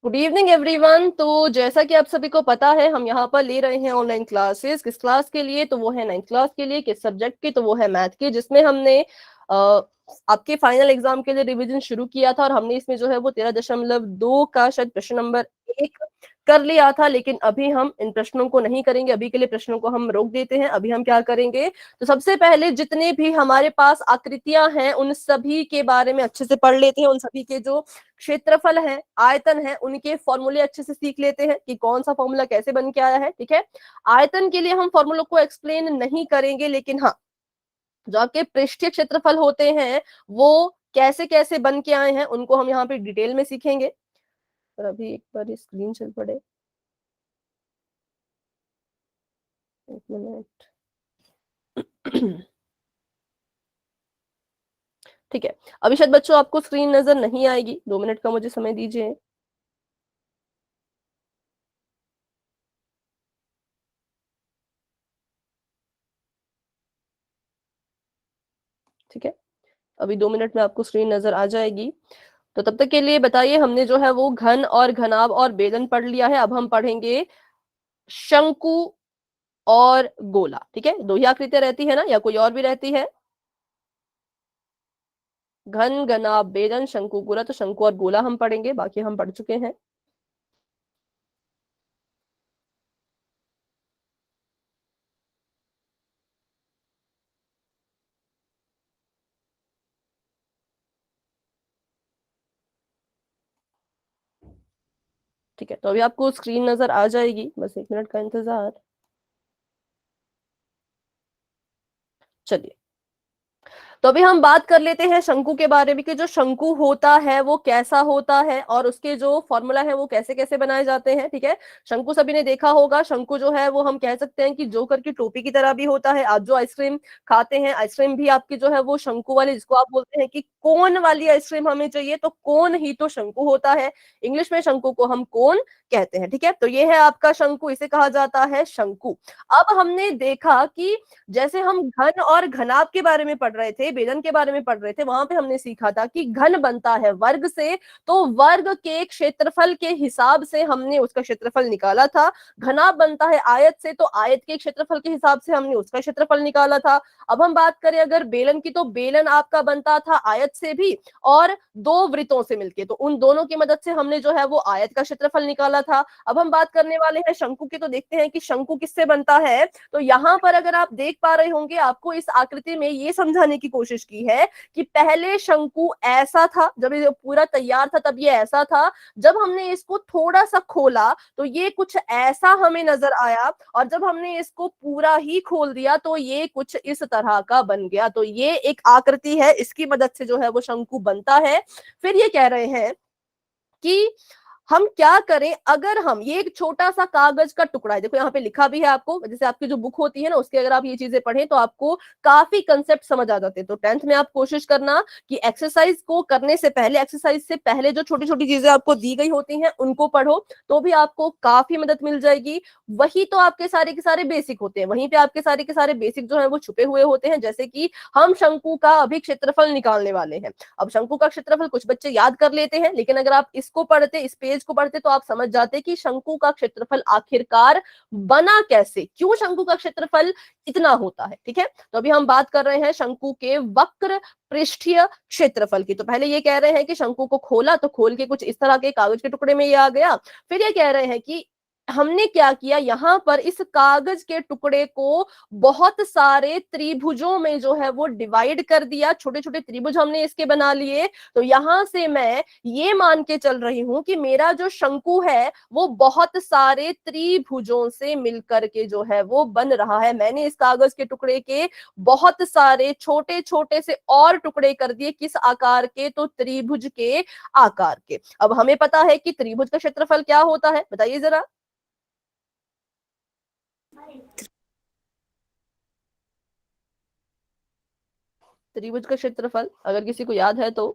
Good evening everyone. तो जैसा कि आप सभी को पता है, हम यहाँ पर ले रहे हैं ऑनलाइन क्लासेस। किस क्लास के लिए? तो वो है 9th क्लास के लिए। किस सब्जेक्ट की? तो वो है मैथ की, जिसमें हमने आपके फाइनल एग्जाम के लिए रिवीजन शुरू किया था और हमने इसमें जो है वो 13.2 का शायद प्रश्न नंबर 1 कर लिया था। लेकिन अभी हम इन प्रश्नों को नहीं करेंगे, अभी के लिए प्रश्नों को हम रोक देते हैं। अभी हम क्या करेंगे, तो सबसे पहले जितने भी हमारे पास आकृतियां हैं उन सभी के बारे में अच्छे से पढ़ लेते हैं। उन सभी के जो क्षेत्रफल है, आयतन है, उनके फॉर्मूले अच्छे से सीख लेते हैं कि कौन सा फॉर्मूला कैसे बन के आया है। ठीक है, आयतन के लिए हम फॉर्मूलों को एक्सप्लेन नहीं करेंगे, लेकिन हाँ, जो आपके पृष्ठीय क्षेत्रफल होते हैं वो कैसे कैसे बन के आए हैं उनको हम यहाँ पे डिटेल में सीखेंगे। और अभी एक बार स्क्रीन चल पड़े, एक मिनट। ठीक है, अभी शायद बच्चों आपको स्क्रीन नजर नहीं आएगी, 2 मिनट का मुझे समय दीजिए। ठीक है, अभी 2 मिनट में आपको स्क्रीन नजर आ जाएगी। तो तब तक के लिए बताइए, हमने जो है वो घन और घनाभ और बेलन पढ़ लिया है। अब हम पढ़ेंगे शंकु और गोला। ठीक है, दो ही आकृतियां रहती है ना, या कोई और भी रहती है? घन, घनाभ, बेलन, शंकु, गोला। तो शंकु और गोला हम पढ़ेंगे, बाकी हम पढ़ चुके हैं। ठीक है, तो अभी आपको स्क्रीन नजर आ जाएगी, बस 1 मिनट का इंतजार। चलिए, तो अभी हम बात कर लेते हैं शंकु के बारे में कि जो शंकु होता है वो कैसा होता है और उसके जो फॉर्मूला है वो कैसे कैसे बनाए जाते हैं। ठीक है, शंकु सभी ने देखा होगा। शंकु जो है वो हम कह सकते हैं कि जोकर की टोपी की तरह भी होता है। आप जो आइसक्रीम खाते हैं, आइसक्रीम भी आपकी जो है वो शंकु वाली, जिसको आप बोलते हैं कि कोन वाली आइसक्रीम हमें चाहिए, तो कोन ही तो शंकु होता है। इंग्लिश में शंकु को हम कोन कहते हैं। ठीक है, तो ये है आपका शंकु, इसे कहा जाता है शंकु। अब हमने देखा कि जैसे हम घन और घनाभ के बारे में पढ़ रहे थे, बेलन के बारे में पढ़ रहे थे, वहां पे हमने सीखा था कि घन बनता है वर्ग से, तो वर्ग के क्षेत्रफल के हिसाब से हमने उसका क्षेत्रफल निकाला था। घनाभ बनता है आयत से, तो आयत के क्षेत्रफल के हिसाब से हमने उसका क्षेत्रफल निकाला था। अब हम बात करें अगर बेलन की, तो बेलन आपका बनता था आयत से भी और दो वृत्तों से मिलके, तो उन दोनों की मदद से हमने जो है वो आयत का क्षेत्रफल निकाला था। अब हम बात करने वाले हैं शंकु की, तो देखते हैं कि शंकु किससे बनता है। तो यहाँ पर अगर आप देख पा रहे होंगे, आपको इस आकृति में ये समझाने की कोशिश की है कि पहले शंकु ऐसा था, जब ये पूरा तैयार था तब ये ऐसा था। जब हमने इसको थोड़ा सा खोला तो ये कुछ ऐसा हमें नजर आया, और जब हमने इसको पूरा ही खोल दिया तो ये कुछ इस तरह का बन गया। तो ये एक आकृति है, इसकी मदद से जो है वो शंकु बनता है। फिर ये कह रहे हैं कि हम क्या करें अगर हम, ये एक छोटा सा कागज का टुकड़ा है, देखो यहाँ पे लिखा भी है आपको, जैसे आपकी जो बुक होती है ना उसके अगर आप ये चीजें पढ़ें तो आपको काफी कंसेप्ट समझ आ जाते हैं। तो 10th में आप कोशिश करना कि एक्सरसाइज को करने से पहले, एक्सरसाइज से पहले जो छोटी छोटी चीजें आपको दी गई होती हैं उनको पढ़ो, तो भी आपको काफी मदद मिल जाएगी। वही तो आपके सारे के सारे बेसिक होते हैं, वहीं पे आपके सारे के सारे बेसिक जो है वो छुपे हुए होते हैं। जैसे कि हम शंकु का अभी क्षेत्रफल निकालने वाले हैं। अब शंकु का क्षेत्रफल कुछ बच्चे याद कर लेते हैं, लेकिन अगर आप इसको पढ़ते, इस पेज को पढ़ते, तो आप समझ जाते कि शंकु का क्षेत्रफल आखिरकार बना कैसे, क्यों शंकु का क्षेत्रफल इतना होता है। ठीक है, तो अभी हम बात कर रहे हैं शंकु के वक्र पृष्ठीय क्षेत्रफल की। तो पहले ये कह रहे हैं कि शंकु को खोला तो खोल के कुछ इस तरह के कागज के टुकड़े में ये आ गया। फिर ये कह रहे हैं कि हमने क्या किया, यहां पर इस कागज के टुकड़े को बहुत सारे त्रिभुजों में जो है वो डिवाइड कर दिया, छोटे छोटे त्रिभुज हमने इसके बना लिए। तो यहां से मैं ये मान के चल रही हूं कि मेरा जो शंकु है वो बहुत सारे त्रिभुजों से मिलकर के जो है वो बन रहा है। मैंने इस कागज के टुकड़े के बहुत सारे छोटे छोटे से और टुकड़े कर दिए, किस आकार के, तो त्रिभुज के आकार के। अब हमें पता है कि त्रिभुज का क्षेत्रफल क्या होता है, बताइए जरा। त्रिभुज का क्षेत्रफल अगर किसी को याद है तो?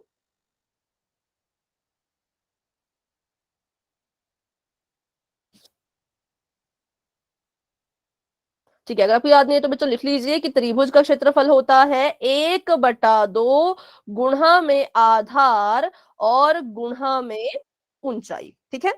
ठीक है, अगर आपको याद नहीं है तो बच्चों लिख लीजिए कि त्रिभुज का क्षेत्रफल होता है 1/2 गुणा में आधार और गुणा में ऊंचाई। ठीक है,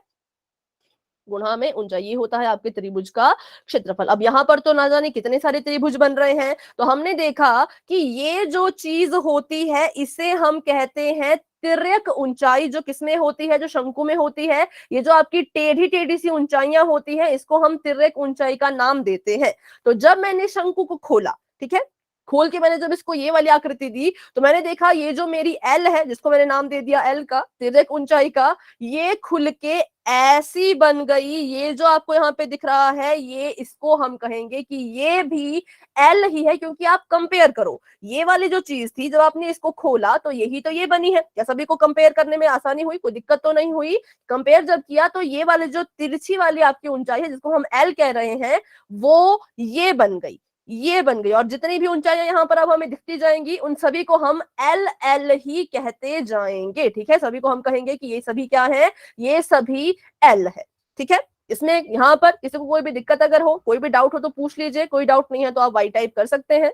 गुणा में ऊंचाई, ये होता है आपके त्रिभुज का क्षेत्रफल। अब यहाँ पर तो ना जाने कितने सारे त्रिभुज बन रहे हैं, तो हमने देखा कि ये जो चीज होती है इसे हम कहते हैं तिर्यक ऊंचाई। जो किसमें होती है, जो शंकु में होती है, ये जो आपकी टेढ़ी टेढ़ी सी ऊंचाइयां होती हैं, इसको हम तिर्यक ऊंचाई का नाम देते हैं। तो जब मैंने शंकु को खोला, ठीक है, खोल के मैंने जब इसको ये वाली आकृति दी, तो मैंने देखा ये जो मेरी एल है, जिसको मैंने नाम दे दिया एल का, तिर्यक ऊंचाई का, ये खुल के ऐसी बन गई। ये जो आपको यहाँ पे दिख रहा है, ये इसको हम कहेंगे कि ये भी एल ही है, क्योंकि आप कंपेयर करो, ये वाली जो चीज थी जब आपने इसको खोला तो यही तो ये बनी है। क्या सभी को कंपेयर करने में आसानी हुई, कोई दिक्कत तो नहीं हुई? कंपेयर जब किया तो ये वाली जो तिरछी वाली आपकी ऊंचाई है, जिसको हम एल कह रहे हैं, वो ये बन गई, ये बन गई। और जितनी भी ऊंचाइयां यहाँ पर अब हमें दिखती जाएंगी, उन सभी को हम एल एल ही कहते जाएंगे। ठीक है, सभी को हम कहेंगे कि ये सभी क्या है, ये सभी एल है। ठीक है, इसमें यहाँ पर किसी को कोई भी दिक्कत अगर हो, कोई भी डाउट हो तो पूछ लीजिए, कोई डाउट नहीं है तो आप वाई टाइप कर सकते हैं।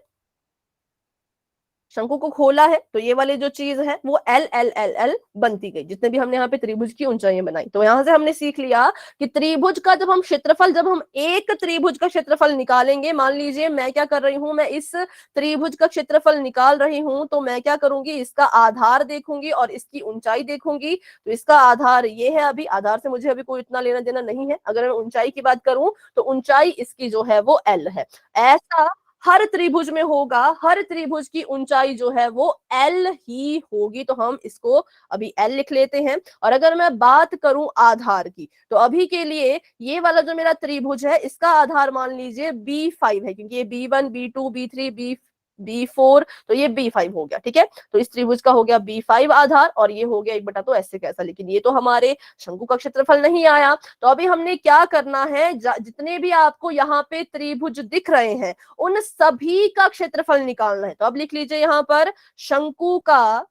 शंकु को खोला है तो ये वाली जो चीज है वो एल एल एल एल बनती गई, जितने भी हमने यहाँ पे त्रिभुज की ऊंचाइयां बनाई। तो यहां से हमने सीख लिया कि त्रिभुज का जब हम क्षेत्रफल, जब हम एक त्रिभुज का क्षेत्रफल निकालेंगे, मान लीजिए मैं क्या कर रही हूं, मैं इस त्रिभुज का क्षेत्रफल निकाल रही हूं, तो मैं क्या करूंगी, इसका आधार देखूंगी और इसकी ऊंचाई देखूंगी। तो इसका आधार ये है, अभी आधार से मुझे अभी कोई इतना लेना देना नहीं है। अगर मैं ऊंचाई की बात करूं तो ऊंचाई इसकी जो है वो एल है। ऐसा हर त्रिभुज में होगा, हर त्रिभुज की ऊंचाई जो है वो एल ही होगी। तो हम इसको अभी एल लिख लेते हैं। और अगर मैं बात करूं आधार की, तो अभी के लिए ये वाला जो मेरा त्रिभुज है, इसका आधार मान लीजिए B5 है, क्योंकि ये B1 B2 B3 B4, तो ये B5 हो गया। ठीक है, तो इस त्रिभुज का हो गया B5 आधार, और ये हो गया 1/2 ऐसे कैसा। लेकिन ये तो हमारे शंकु का क्षेत्रफल नहीं आया। तो अभी हमने क्या करना है, जितने भी आपको यहाँ पे त्रिभुज दिख रहे हैं, उन सभी का क्षेत्रफल निकालना है। तो अब लिख लीजिए यहाँ पर शंकु का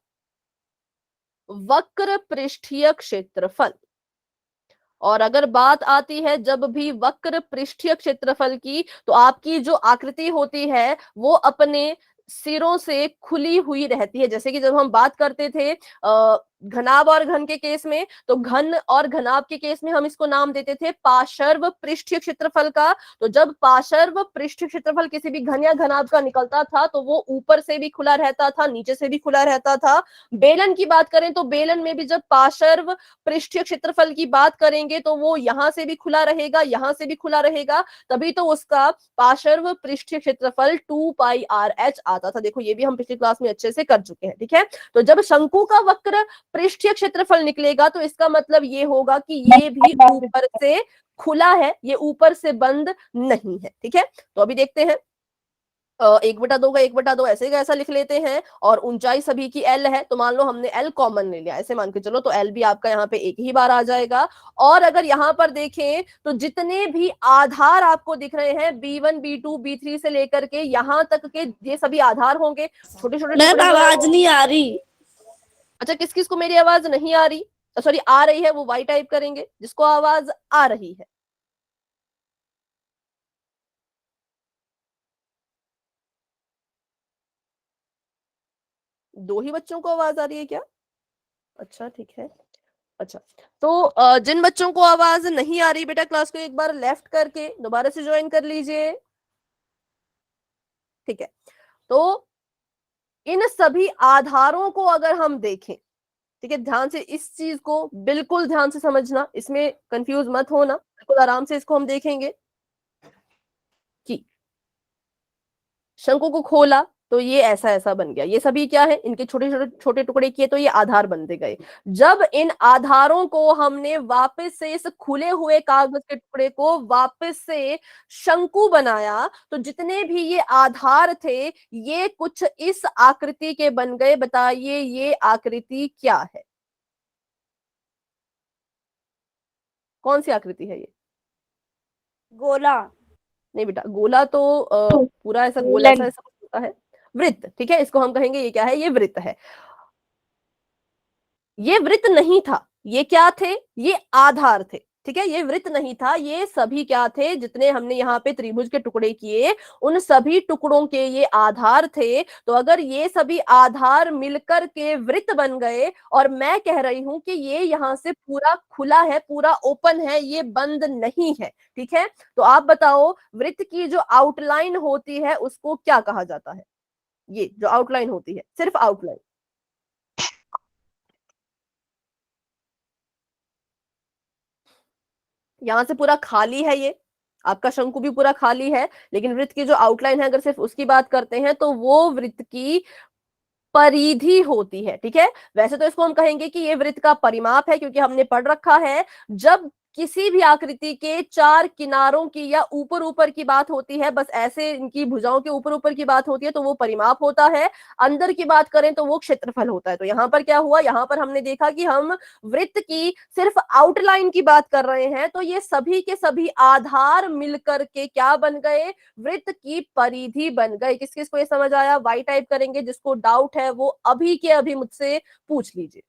वक्र पृष्ठीय क्षेत्रफल। और अगर बात आती है जब भी वक्र पृष्ठीय क्षेत्रफल की, तो आपकी जो आकृति होती है वो अपने सिरों से खुली हुई रहती है। जैसे कि जब हम बात करते थे घनाभ और घन के केस में, तो घन और घनाभ के केस में हम इसको नाम देते थे पार्श्व पृष्ठीय क्षेत्रफल का। तो जब पार्श्व पृष्ठीय क्षेत्रफल किसी भी घन या घनाभ का निकलता था, तो वो ऊपर से भी खुला रहता था, नीचे से भी खुला रहता था। बेलन की बात करें तो बेलन में भी जब पार्श्व पृष्ठीय क्षेत्रफल की बात करेंगे, तो वो यहां से भी खुला रहेगा, यहां से भी खुला रहेगा, तभी तो उसका पार्श्व पृष्ठीय क्षेत्रफल 2πRh आता था। देखो ये भी हम पिछली क्लास में अच्छे से कर चुके हैं। ठीक है, तो जब शंकु का वक्र पृष्ठीय क्षेत्रफल निकलेगा, तो इसका मतलब ये होगा कि ये भी ऊपर से खुला है, ये ऊपर से बंद नहीं है। ठीक है, तो अभी देखते हैं 1/2 का 1/2 ऐसे का ऐसा लिख लेते हैं। और ऊंचाई सभी की एल है, तो मान लो हमने एल कॉमन ले लिया, ऐसे मान के चलो, तो एल भी आपका यहाँ पे एक ही बार आ जाएगा। और अगर यहाँ पर देखें तो जितने भी आधार आपको दिख रहे हैं, B1 B2 B3 से लेकर के यहाँ तक के, ये सभी आधार होंगे। छोटे छोटे मैम आवाज नहीं आ रही। अच्छा, किस किस को मेरी आवाज नहीं आ रही, सॉरी आ रही है, वो वाई टाइप करेंगे जिसको आवाज आ रही है। दो ही बच्चों को आवाज आ रही है क्या? अच्छा ठीक है। अच्छा, तो जिन बच्चों को आवाज नहीं आ रही, बेटा क्लास को एक बार लेफ्ट करके दोबारा से ज्वाइन कर लीजिए। ठीक है, तो इन सभी आधारों को अगर हम देखें, ठीक है, ध्यान से इस चीज को बिल्कुल ध्यान से समझना, इसमें कंफ्यूज मत होना, बिल्कुल आराम से इसको हम देखेंगे कि शंकु को खोला तो ये ऐसा ऐसा बन गया। ये सभी क्या है, इनके छोटे छोटे छोटे टुकड़े किए तो ये आधार बनते गए। जब इन आधारों को हमने वापस से इस खुले हुए कागज के टुकड़े को वापस से शंकु बनाया, तो जितने भी ये आधार थे ये कुछ इस आकृति के बन गए। बताइए ये आकृति क्या है, कौन सी आकृति है ये? गोला। नहीं बेटा, गोला तो पूरा ऐसा गोला ऐसा ऐसा होता है, वृत्त। ठीक है, इसको हम कहेंगे ये क्या है, ये वृत्त है। ये वृत्त नहीं था, ये क्या थे, ये आधार थे। ठीक है, ये वृत्त नहीं था, ये सभी क्या थे, जितने हमने यहाँ पे त्रिभुज के टुकड़े किए उन सभी टुकड़ों के ये आधार थे। तो अगर ये सभी आधार मिलकर के वृत्त बन गए और मैं कह रही हूं कि ये यहाँ से पूरा खुला है, पूरा ओपन है, ये बंद नहीं है, ठीक है। तो आप बताओ वृत्त की जो आउटलाइन होती है उसको क्या कहा जाता है? ये जो आउटलाइन होती है, सिर्फ आउटलाइन, यहां से पूरा खाली है, ये आपका शंकु भी पूरा खाली है, लेकिन वृत्त की जो आउटलाइन है अगर सिर्फ उसकी बात करते हैं तो वो वृत्त की परिधि होती है, ठीक है। वैसे तो इसको हम कहेंगे कि ये वृत्त का परिमाप है, क्योंकि हमने पढ़ रखा है जब किसी भी आकृति के चार किनारों की या ऊपर ऊपर की बात होती है, बस ऐसे इनकी भुजाओं के ऊपर ऊपर की बात होती है तो वो परिमाप होता है, अंदर की बात करें तो वो क्षेत्रफल होता है। तो यहाँ पर क्या हुआ, यहाँ पर हमने देखा कि हम वृत्त की सिर्फ आउटलाइन की बात कर रहे हैं, तो ये सभी के सभी आधार मिलकर के क्या बन गए, वृत्त की परिधि बन गए। किस किस को ये समझ आया? वाई टाइप करेंगे, जिसको डाउट है वो अभी के अभी मुझसे पूछ लीजिए,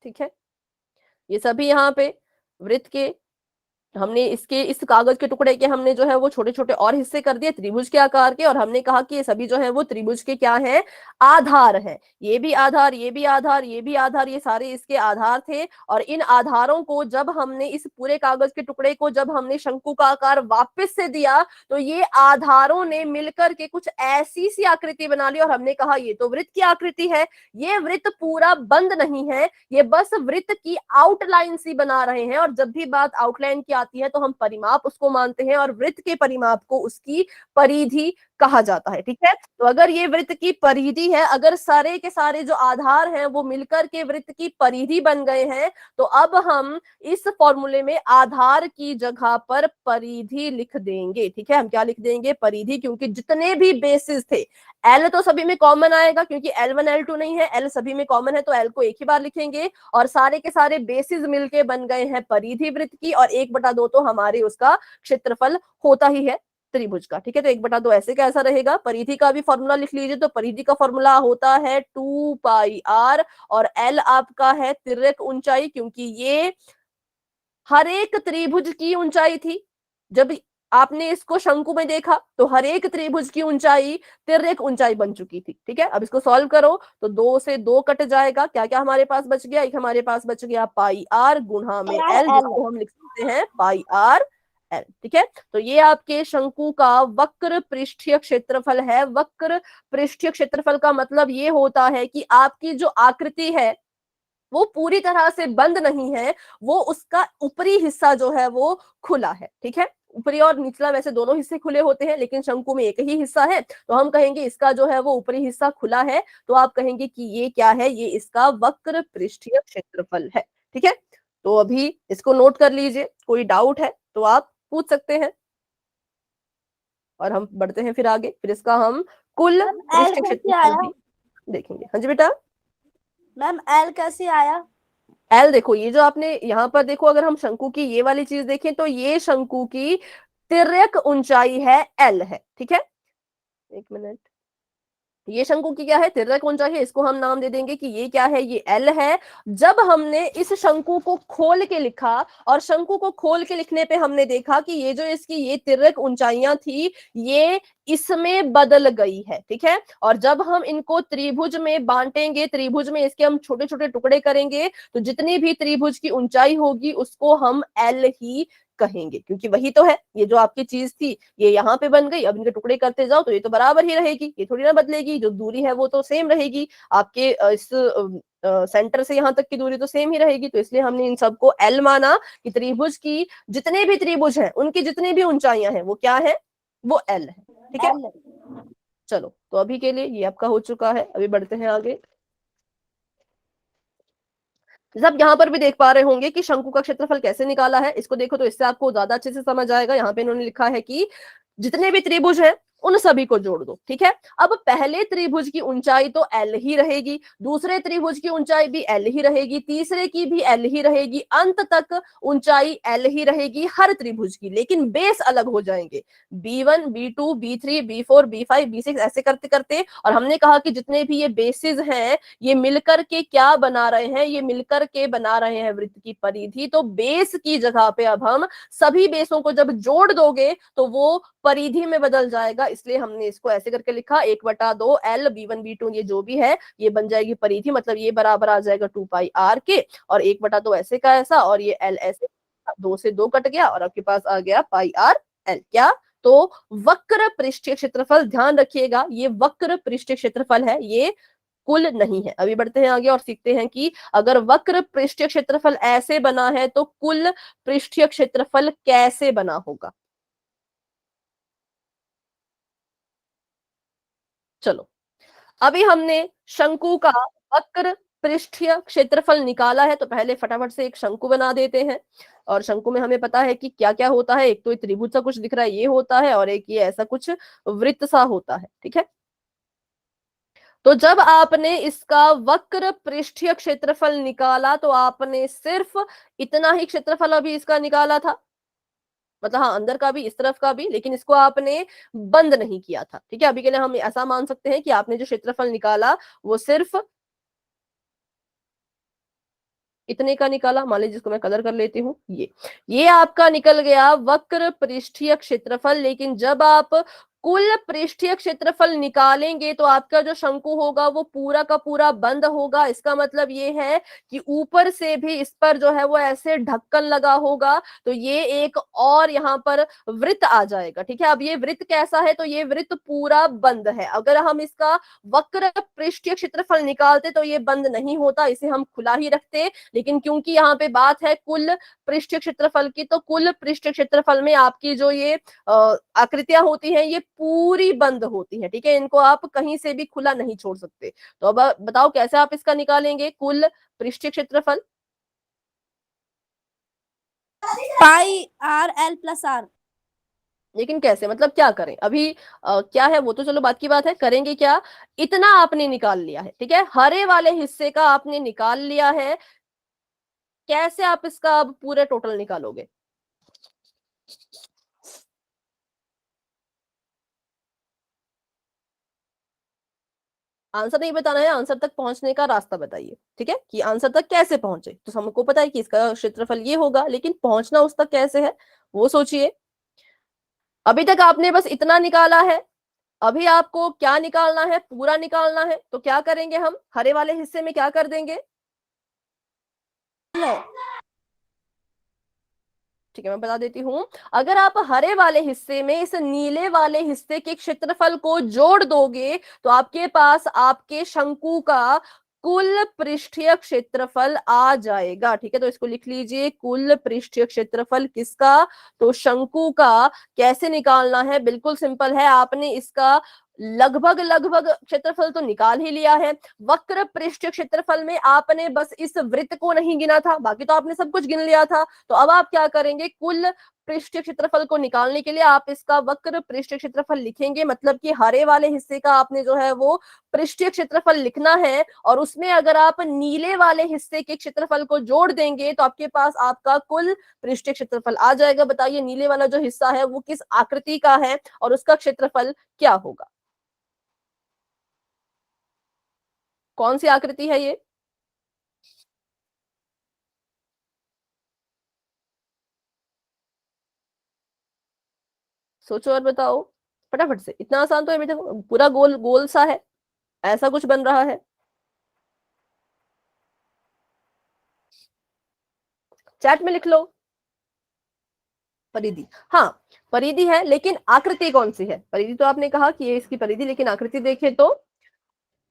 ठीक है। ये सभी यहाँ पे वृत्त के हमने इसके इस कागज के टुकड़े के हमने जो है वो छोटे छोटे और हिस्से कर दिए त्रिभुज के आकार के, और हमने कहा कि ये सभी जो है वो त्रिभुज के क्या हैं, आधार हैं। ये भी आधार, ये भी आधार, ये भी आधार, ये सारे इसके आधार थे। और इन आधारों को जब हमने इस पूरे कागज के टुकड़े को जब हमने शंकु का आकार वापस से दिया तो ये आधारों ने मिलकर के कुछ ऐसी सी आकृति बना ली, और हमने कहा ये तो वृत्त की आकृति है। ये वृत्त पूरा बंद नहीं है, ये बस वृत्त की आउटलाइन सी बना रहे हैं, और जब भी बात आउटलाइन की आती है तो हम परिमाप उसको मानते हैं, और वृत्त के परिमाप को उसकी परिधि कहा जाता है, ठीक है। तो अगर ये वृत्त की परिधि है, अगर सारे के सारे जो आधार हैं वो मिलकर के वृत्त की परिधि बन गए हैं, तो अब हम इस फॉर्मूले में आधार की जगह पर परिधि लिख देंगे, ठीक है। हम क्या लिख देंगे? परिधि, क्योंकि जितने भी बेसिस थे, एल तो सभी में कॉमन आएगा क्योंकि L1 L2 नहीं है, एल सभी में कॉमन है तो एल को एक ही बार लिखेंगे, और सारे के सारे बेसिस मिलके बन गए हैं परिधि वृत्त की, और 1/2 तो हमारे उसका क्षेत्रफल होता ही है त्रिभुज का, ठीक है। तो 1/2 ऐसे कैसा रहेगा? परिधि का भी फॉर्मूला लिख लीजिए, तो परिधि का फॉर्मूला होता है 2πr, और एल आपका है तिर्यक ऊंचाई, क्योंकि ये हर एक त्रिभुज की ऊंचाई थी। जब आपने इसको शंकु में देखा तो हर एक त्रिभुज की ऊंचाई तिर्यक ऊंचाई बन चुकी थी, ठीक है। अब इसको सॉल्व करो तो 2 से 2 कट जाएगा, क्या क्या हमारे पास बच गया? एक हमारे पास बच गया पाई आर गुणा में एल, जिसको हम लिख सकते हैं पाई आर एल, ठीक है। तो ये आपके शंकु का वक्र पृष्ठीय क्षेत्रफल है। वक्र पृष्ठीय क्षेत्रफल का मतलब ये होता है कि आपकी जो आकृति है वो पूरी तरह से बंद नहीं है, वो उसका ऊपरी हिस्सा जो है वो खुला है, ठीक है। ऊपरी और निचला वैसे दोनों हिस्से खुले होते हैं, लेकिन शंकु में एक ही हिस्सा है, तो हम कहेंगे इसका जो है वो ऊपरी हिस्सा खुला है, तो आप कहेंगे कि ये क्या है? ये इसका वक्र पृष्ठीय क्षेत्रफल है, ठीक है। तो अभी इसको नोट कर लीजिए, कोई डाउट है तो आप पूछ सकते हैं, और हम बढ़ते हैं फिर आगे, फिर इसका हम कुल पृष्ठीय क्षेत्रफल भी देखेंगे। हाँ जी बेटा। मैम एल कैसे आया? एल देखो, ये जो आपने यहाँ पर देखो, अगर हम शंकु की ये वाली चीज देखें तो ये शंकु की तिर्यक ऊंचाई है, एल है, ठीक है। एक मिनट, ये शंकु की क्या है? तिर्यक ऊंचाई है, इसको हम नाम दे देंगे कि ये क्या है? ये एल है। जब हमने इस शंकु को खोल के लिखा, और शंकु को खोल के लिखने पे हमने देखा कि ये जो इसकी ये तिर्यक ऊंचाइयां थी ये इसमें बदल गई है, ठीक है। और जब हम इनको त्रिभुज में बांटेंगे, त्रिभुज में इसके हम छोटे छोटे टुकड़े करेंगे, तो जितनी भी त्रिभुज की ऊंचाई होगी उसको हम एल ही कहेंगे, क्योंकि वही तो है। ये जो आपकी चीज थी ये यहाँ पे बन गई, अब इनके टुकड़े करते जाओ तो ये तो बराबर ही रहेगी, ये थोड़ी ना बदलेगी, जो दूरी है वो तो सेम रहेगी, आपके इस सेंटर से यहाँ तक की दूरी तो सेम ही रहेगी। तो इसलिए हमने इन सबको एल माना कि त्रिभुज की जितने भी त्रिभुज हैं उनकी जितनी भी ऊंचाइयां हैं वो क्या है? वो एल है, ठीक है। चलो, तो अभी के लिए ये आपका हो चुका है, अभी बढ़ते हैं आगे। जैसे आप यहाँ पर भी देख पा रहे होंगे कि शंकु का क्षेत्रफल कैसे निकाला है, इसको देखो तो इससे आपको ज्यादा अच्छे से समझ आएगा। यहाँ पे इन्होंने लिखा है कि जितने भी त्रिभुज हैं उन सभी को जोड़ दो, ठीक है। अब पहले त्रिभुज की ऊंचाई तो एल ही रहेगी, दूसरे त्रिभुज की ऊंचाई भी एल ही रहेगी, तीसरे की भी एल ही रहेगी, अंत तक ऊंचाई एल ही रहेगी हर त्रिभुज की, लेकिन बेस अलग हो जाएंगे, B1 B2 B3 B4 B5 B6 ऐसे करते करते। और हमने कहा कि जितने भी ये बेसिस हैं ये मिलकर के क्या बना रहे हैं, ये मिलकर के बना रहे हैं वृत्त की परिधि। तो बेस की जगह पे अब हम सभी बेसों को जब जोड़ दोगे तो वो परिधि में बदल जाएगा, इसलिए हमने इसको ऐसे करके लिखा 1/2 L B1 B2 ये जो भी है ये बन जाएगी परिधि, मतलब ये बराबर आ जाएगा 2πr के, और 1/2 ऐसे का ऐसा, और ये L ऐसे 2 से 2 कट गया और आपके पास आ गया πr L। क्या? तो वक्र पृष्ठीय क्षेत्रफल, ध्यान रखिएगा ये वक्र पृष्ठीय क्षेत्रफल है, ये कुल नहीं है। अभी बढ़ते हैं आगे और सीखते हैं कि अगर वक्र पृष्ठीय क्षेत्रफल ऐसे बना है तो कुल पृष्ठीय क्षेत्रफल कैसे बना होगा। चलो, अभी हमने शंकु का वक्र पृष्ठीय क्षेत्रफल निकाला है, तो पहले फटाफट से एक शंकु बना देते हैं। और शंकु में हमें पता है कि क्या क्या होता है, एक तो त्रिभुज सा कुछ दिख रहा है ये होता है, और एक ये ऐसा कुछ वृत्त सा होता है, ठीक है। तो जब आपने इसका वक्र पृष्ठीय क्षेत्रफल निकाला तो आपने सिर्फ इतना ही क्षेत्रफल अभी इसका निकाला था, मतलब हाँ अंदर का भी इस तरफ का भी, लेकिन इसको आपने बंद नहीं किया था, ठीक है। अभी के लिए हम ऐसा मान सकते हैं कि आपने जो क्षेत्रफल निकाला वो सिर्फ इतने का निकाला। मान लीजिए जिसको मैं कलर कर लेती हूँ, ये आपका निकल गया वक्र पृष्ठीय क्षेत्रफल। लेकिन जब आप कुल पृष्ठीय क्षेत्रफल निकालेंगे तो आपका जो शंकु होगा वो पूरा का पूरा बंद होगा। इसका मतलब ये है कि ऊपर से भी इस पर जो है वो ऐसे ढक्कन लगा होगा, तो ये एक और यहाँ पर वृत्त आ जाएगा, ठीक है। अब ये वृत्त कैसा है, तो ये वृत्त पूरा बंद है। अगर हम इसका वक्र पृष्ठीय क्षेत्रफल निकालते तो ये बंद नहीं होता, इसे हम खुला ही रखते। लेकिन क्योंकि यहाँ पे बात है कुल पृष्ठीय क्षेत्रफल की, तो कुल पृष्ठीय क्षेत्रफल में आपकी जो ये आकृतियां होती हैं ये पूरी बंद होती है, ठीक है। इनको आप कहीं से भी खुला नहीं छोड़ सकते। तो अब बताओ कैसे आप इसका निकालेंगे कुल पृष्ठीय क्षेत्रफल। πr L+r। लेकिन कैसे, मतलब क्या करें अभी, क्या है वो तो चलो बात की बात है, करेंगे क्या। इतना आपने निकाल लिया है, ठीक है, हरे वाले हिस्से का आपने निकाल लिया है। कैसे आप इसका अब पूरे टोटल निकालोगे। आंसर नहीं बताना है, आंसर तक पहुंचने का रास्ता बताइए, ठीक है, कि आंसर तक कैसे पहुंचे। तो हमको पता है कि इसका क्षेत्रफल ये होगा, लेकिन पहुंचना उस तक कैसे है वो सोचिए। अभी तक आपने बस इतना निकाला है, अभी आपको क्या निकालना है, पूरा निकालना है। तो क्या करेंगे हम, हरे वाले हिस्से में क्या कर देंगे। ठीक है, मैं बता देती हूं। अगर आप हरे वाले हिस्से में इस नीले वाले हिस्से के क्षेत्रफल को जोड़ दोगे तो आपके पास आपके शंकु का कुल पृष्ठीय क्षेत्रफल आ जाएगा, ठीक है। तो इसको लिख लीजिए, कुल पृष्ठीय क्षेत्रफल किसका, तो शंकु का। कैसे निकालना है, बिल्कुल सिंपल है। आपने इसका लगभग लगभग क्षेत्रफल तो निकाल ही लिया है। वक्र पृष्ठीय क्षेत्रफल में आपने बस इस वृत्त को नहीं गिना था, बाकी तो आपने सब कुछ गिन लिया था। तो अब आप क्या करेंगे, कुल पृष्ठीय क्षेत्रफल को निकालने के लिए आप इसका वक्र पृष्ठीय क्षेत्रफल लिखेंगे, मतलब कि हरे वाले हिस्से का आपने जो है वो पृष्ठीय क्षेत्रफल लिखना है। और उसमें अगर आप नीले वाले हिस्से के क्षेत्रफल को जोड़ देंगे तो आपके पास आपका कुल पृष्ठीय क्षेत्रफल आ जाएगा। बताइए नीले वाला जो हिस्सा है वो किस आकृति का है और उसका क्षेत्रफल क्या होगा। कौन सी आकृति है ये। सोचो और बताओ फटाफट से, इतना आसान तो है बेटा, पूरा गोल गोल सा है, ऐसा कुछ बन रहा है। चैट में लिख लो। परिधि, हाँ परिधि है, लेकिन आकृति कौन सी है। परिधि तो आपने कहा कि ये इसकी परिधि, लेकिन आकृति देखें तो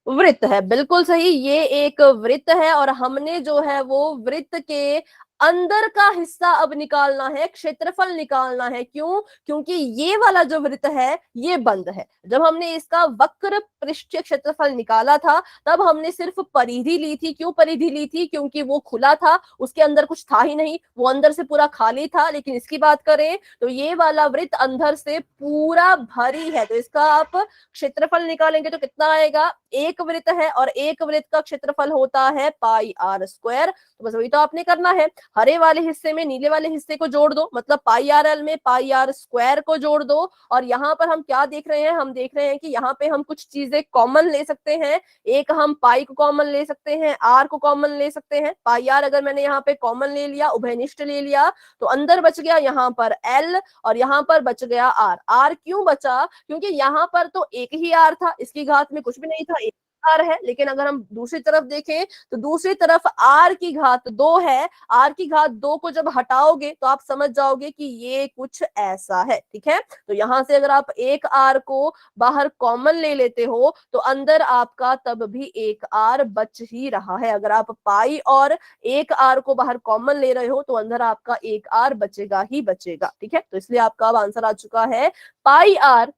वृत्त है, बिल्कुल सही, ये एक वृत्त है। और हमने जो है वो वृत्त के अंदर का हिस्सा अब निकालना है, क्षेत्रफल निकालना है। क्यों? क्योंकि ये वाला जो वृत्त है ये बंद है। जब हमने इसका वक्र पृष्ठीय क्षेत्रफल निकाला था तब हमने सिर्फ परिधि ली थी। क्यों परिधि ली थी? क्योंकि वो खुला था, उसके अंदर कुछ था ही नहीं, वो अंदर से पूरा खाली था। लेकिन इसकी बात करें तो ये वाला वृत्त अंदर से पूरा भरी है, तो इसका आप क्षेत्रफल निकालेंगे तो कितना आएगा? एक वृत्त है और एक वृत्त का क्षेत्रफल होता है पाई आर स्क्वायर। तो बस वही तो आपने करना है, हरे वाले हिस्से में नीले वाले हिस्से को जोड़ दो, मतलब पाई आर एल में पाई आर स्क्वायर को जोड़ दो। और यहाँ पर हम क्या देख रहे हैं? हम देख रहे हैं कि यहाँ पे हम कुछ चीजें कॉमन ले सकते हैं। एक हम पाई को कॉमन ले सकते हैं, आर को कॉमन ले सकते हैं। पाई आर अगर मैंने यहाँ पे कॉमन ले लिया, उभयनिष्ठ ले लिया, तो अंदर बच गया यहाँ पर एल और यहाँ पर बच गया आर। आर क्यों बचा? क्योंकि यहाँ पर तो एक ही आर था, इसकी घात में कुछ भी नहीं था, एक आर है। लेकिन अगर हम दूसरी तरफ देखें तो दूसरी तरफ आर की घात 2 है। आर की घात 2 को जब हटाओगे तो आप समझ जाओगे कि ये कुछ ऐसा है। ठीक है, तो यहां से अगर आप एक आर को बाहर कॉमन ले लेते हो तो अंदर आपका तब भी एक आर बच ही रहा है। अगर आप पाई और एक आर को बाहर कॉमन ले रहे हो तो अंदर आपका एक आर बचेगा ही बचेगा। ठीक है, तो इसलिए आपका अब आंसर आ चुका है पाई आर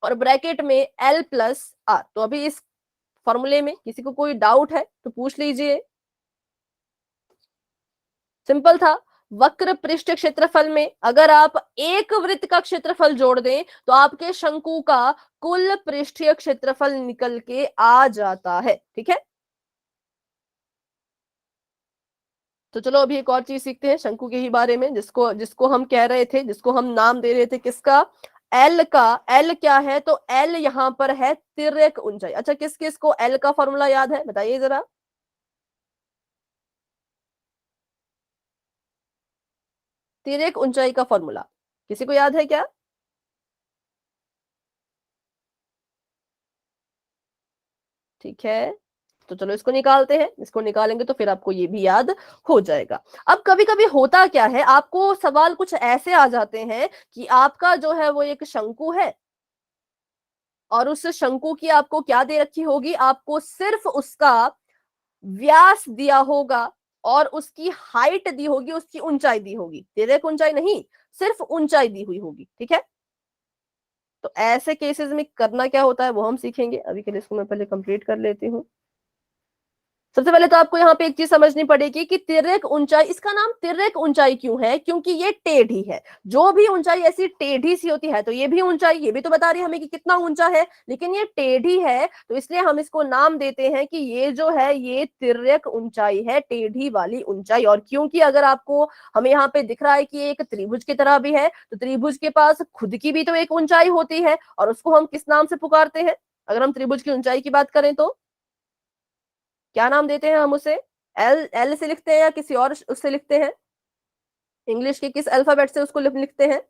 और ब्रैकेट में एल प्लस आर। तो अभी इस फॉर्मूले में किसी को कोई डाउट है तो पूछ लीजिए। सिंपल था। वक्र पृष्ठ क्षेत्रफल में अगर आप एक वृत्त का क्षेत्रफल जोड़ दें तो आपके शंकु का कुल पृष्ठीय क्षेत्रफल निकल के आ जाता है। ठीक है, तो चलो अभी एक और चीज सीखते हैं शंकु के ही बारे में, जिसको जिसको हम कह रहे थे, जिसको हम नाम दे रहे थे किसका? एल का। एल क्या है? तो एल यहां पर है तिर्यक ऊंचाई। अच्छा, किस किस को एल का फॉर्मूला याद है बताइए जरा। तिर्यक ऊंचाई का फॉर्मूला किसी को याद है क्या? ठीक है, तो चलो इसको निकालते हैं। इसको निकालेंगे तो फिर आपको ये भी याद हो जाएगा। अब कभी कभी होता क्या है, आपको सवाल कुछ ऐसे आ जाते हैं कि आपका जो है वो एक शंकु है और उस शंकु की आपको क्या दे रखी होगी? आपको सिर्फ उसका व्यास दिया होगा और उसकी हाइट दी होगी, उसकी ऊंचाई दी होगी। तिर्यक ऊंचाई नहीं, सिर्फ ऊंचाई दी हुई होगी। ठीक है, तो ऐसे केसेस में करना क्या होता है वो हम सीखेंगे। अभी के लिए इसको मैं पहले कंप्लीट कर लेती हूँ। सबसे पहले तो आपको यहाँ पे एक चीज समझनी पड़ेगी कि तिर्यक ऊंचाई, इसका नाम तिर्यक ऊंचाई क्यों है? क्योंकि ये टेढ़ी है। जो भी ऊंचाई ऐसी टेढ़ी सी होती है, तो ये भी ऊंचाई, ये भी तो बता रही है हमें कि कितना ऊंचा है, लेकिन ये टेढ़ी है तो इसलिए हम इसको नाम देते हैं कि ये जो है ये तिर्यक ऊंचाई है, टेढ़ी वाली ऊंचाई। और क्योंकि अगर आपको हमें यहाँ पे दिख रहा है कि एक त्रिभुज की तरह भी है, तो त्रिभुज के पास खुद की भी तो एक ऊंचाई होती है और उसको हम किस नाम से पुकारते हैं? अगर हम त्रिभुज की ऊंचाई की बात करें तो क्या नाम देते हैं हम उसे? एल, एल से लिखते हैं या किसी और उससे लिखते हैं? इंग्लिश के किस अल्फाबेट से उसको लिखते हैं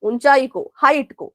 ऊंचाई को, हाइट को?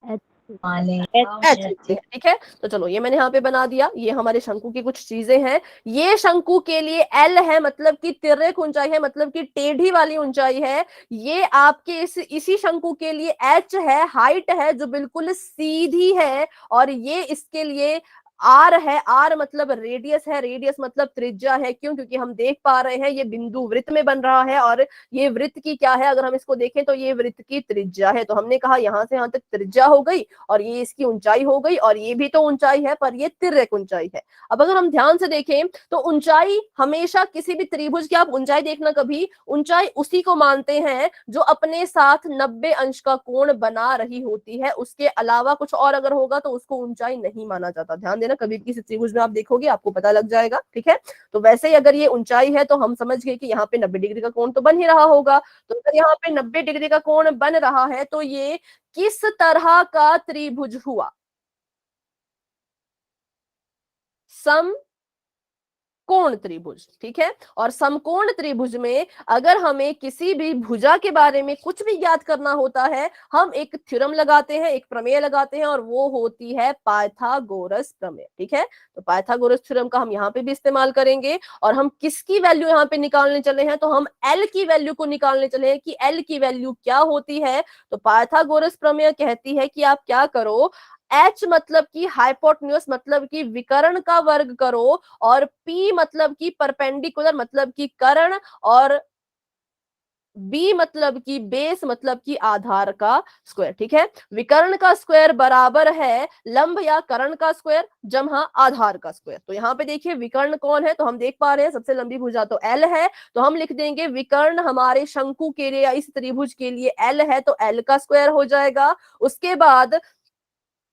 एच लिखते हैं। ठीक है, तो चलो ये मैंने यहाँ पे बना दिया। ये हमारे शंकु की कुछ चीजें हैं। ये शंकु के लिए एल है, मतलब कि तिर्यक ऊंचाई है, मतलब कि टेढ़ी वाली ऊंचाई है। ये आपके इसी शंकु के लिए एच है, हाइट है जो बिल्कुल सीधी है। और ये इसके लिए आर है, आर मतलब रेडियस है, रेडियस मतलब त्रिज्या है। क्यों? क्योंकि हम देख पा रहे हैं ये बिंदु वृत्त में बन रहा है और ये वृत्त की क्या है? अगर हम इसको देखें तो ये वृत्त की त्रिज्या है। तो हमने कहा यहां से यहां तक त्रिज्या हो गई और ये इसकी ऊंचाई हो गई, और ये भी तो ऊंचाई है पर ये तिर्यक ऊंचाई है। अब अगर हम ध्यान से देखें तो ऊंचाई हमेशा किसी भी त्रिभुज की, आप ऊंचाई देखना कभी, ऊंचाई उसी को मानते हैं जो अपने साथ 90 अंश का कोण बना रही होती है। उसके अलावा कुछ और अगर होगा तो उसको ऊंचाई नहीं माना जाता। ध्यान देना, कभी किसी त्रिभुज में आप देखोगे आपको पता लग जाएगा। ठीक है, तो वैसे ही अगर ये ऊंचाई है तो हम समझ गए कि यहाँ पे 90 डिग्री का कोण तो बन ही रहा होगा। तो अगर यहाँ पे 90 डिग्री का कोण बन रहा है तो ये किस तरह का त्रिभुज हुआ? सम कोण त्रिभुज। ठीक है, और समकोण त्रिभुज में अगर हमें किसी भी भुजा के बारे में कुछ भी ज्ञात करना होता है, हम एक थ्योरम लगाते हैं, एक प्रमेय लगाते हैं, और वो होती है पाइथागोरस प्रमेय। ठीक है, तो पाइथागोरस थ्योरम का हम यहाँ पे भी इस्तेमाल करेंगे। और हम किसकी वैल्यू यहाँ पे निकालने चले हैं? तो हम एल की वैल्यू को निकालने चले हैं कि एल की वैल्यू क्या होती है। तो पाइथागोरस प्रमेय कहती है कि आप क्या करो, H मतलब कि हाइपोटेन्यूज मतलब कि विकर्ण का वर्ग करो, और P मतलब कि परपेंडिकुलर मतलब कि कर्ण, और बी मतलब कि बेस मतलब कि आधार का स्क्वायर। ठीक है, विकर्ण का स्क्वायर बराबर है लंब या कर्ण का स्क्वायर जमा आधार का स्क्वायर। तो यहाँ पे देखिए विकर्ण कौन है, तो हम देख पा रहे हैं सबसे लंबी भुजा तो एल है, तो हम लिख देंगे विकर्ण हमारे शंकु के लिए या इस त्रिभुज के लिए एल है, तो एल का स्क्वायर हो जाएगा। उसके बाद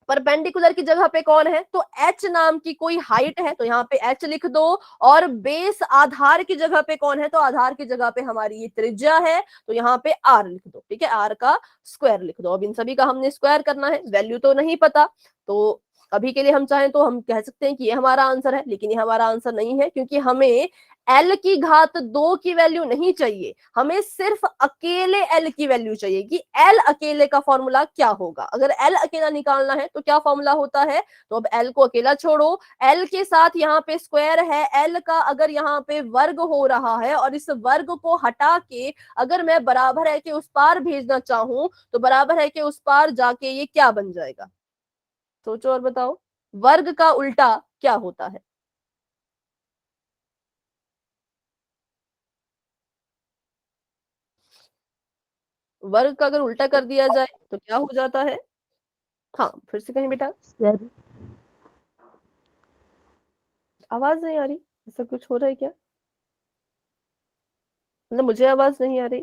परपेंडिकुलर की जगह पे कौन है, तो एच नाम की कोई हाइट है, तो यहाँ पे एच लिख दो। और बेस आधार की जगह पे कौन है, तो आधार की जगह पे हमारी ये त्रिज्या है, तो यहाँ पे आर लिख दो। ठीक है, आर का स्क्वायर लिख दो। अब इन सभी का हमने स्क्वायर करना है, वैल्यू तो नहीं पता, तो अभी के लिए हम चाहें तो हम कह सकते हैं कि ये हमारा आंसर है, लेकिन ये हमारा आंसर नहीं है, क्योंकि हमें एल की घात 2 की वैल्यू नहीं चाहिए, हमें सिर्फ अकेले एल की वैल्यू चाहिए कि एल अकेले का फॉर्मूला क्या होगा। अगर एल अकेला निकालना है तो क्या फॉर्मूला होता है, तो अब एल को अकेला छोड़ो, एल के साथ यहाँ पे स्क्वायर है, एल का अगर यहाँ पे वर्ग हो रहा है, और इस वर्ग को हटा के अगर मैं बराबर है कि उस पार भेजना चाहूं, तो बराबर है कि उस पार जाके ये क्या बन जाएगा, सोचो और बताओ, वर्ग का उल्टा क्या होता है। वर्ग का अगर उल्टा कर दिया जाए तो क्या हो जाता है, हाँ फिर से कहीं बेटा, आवाज नहीं आ रही, ऐसा कुछ हो रहा है क्या, मतलब मुझे आवाज नहीं आ रही।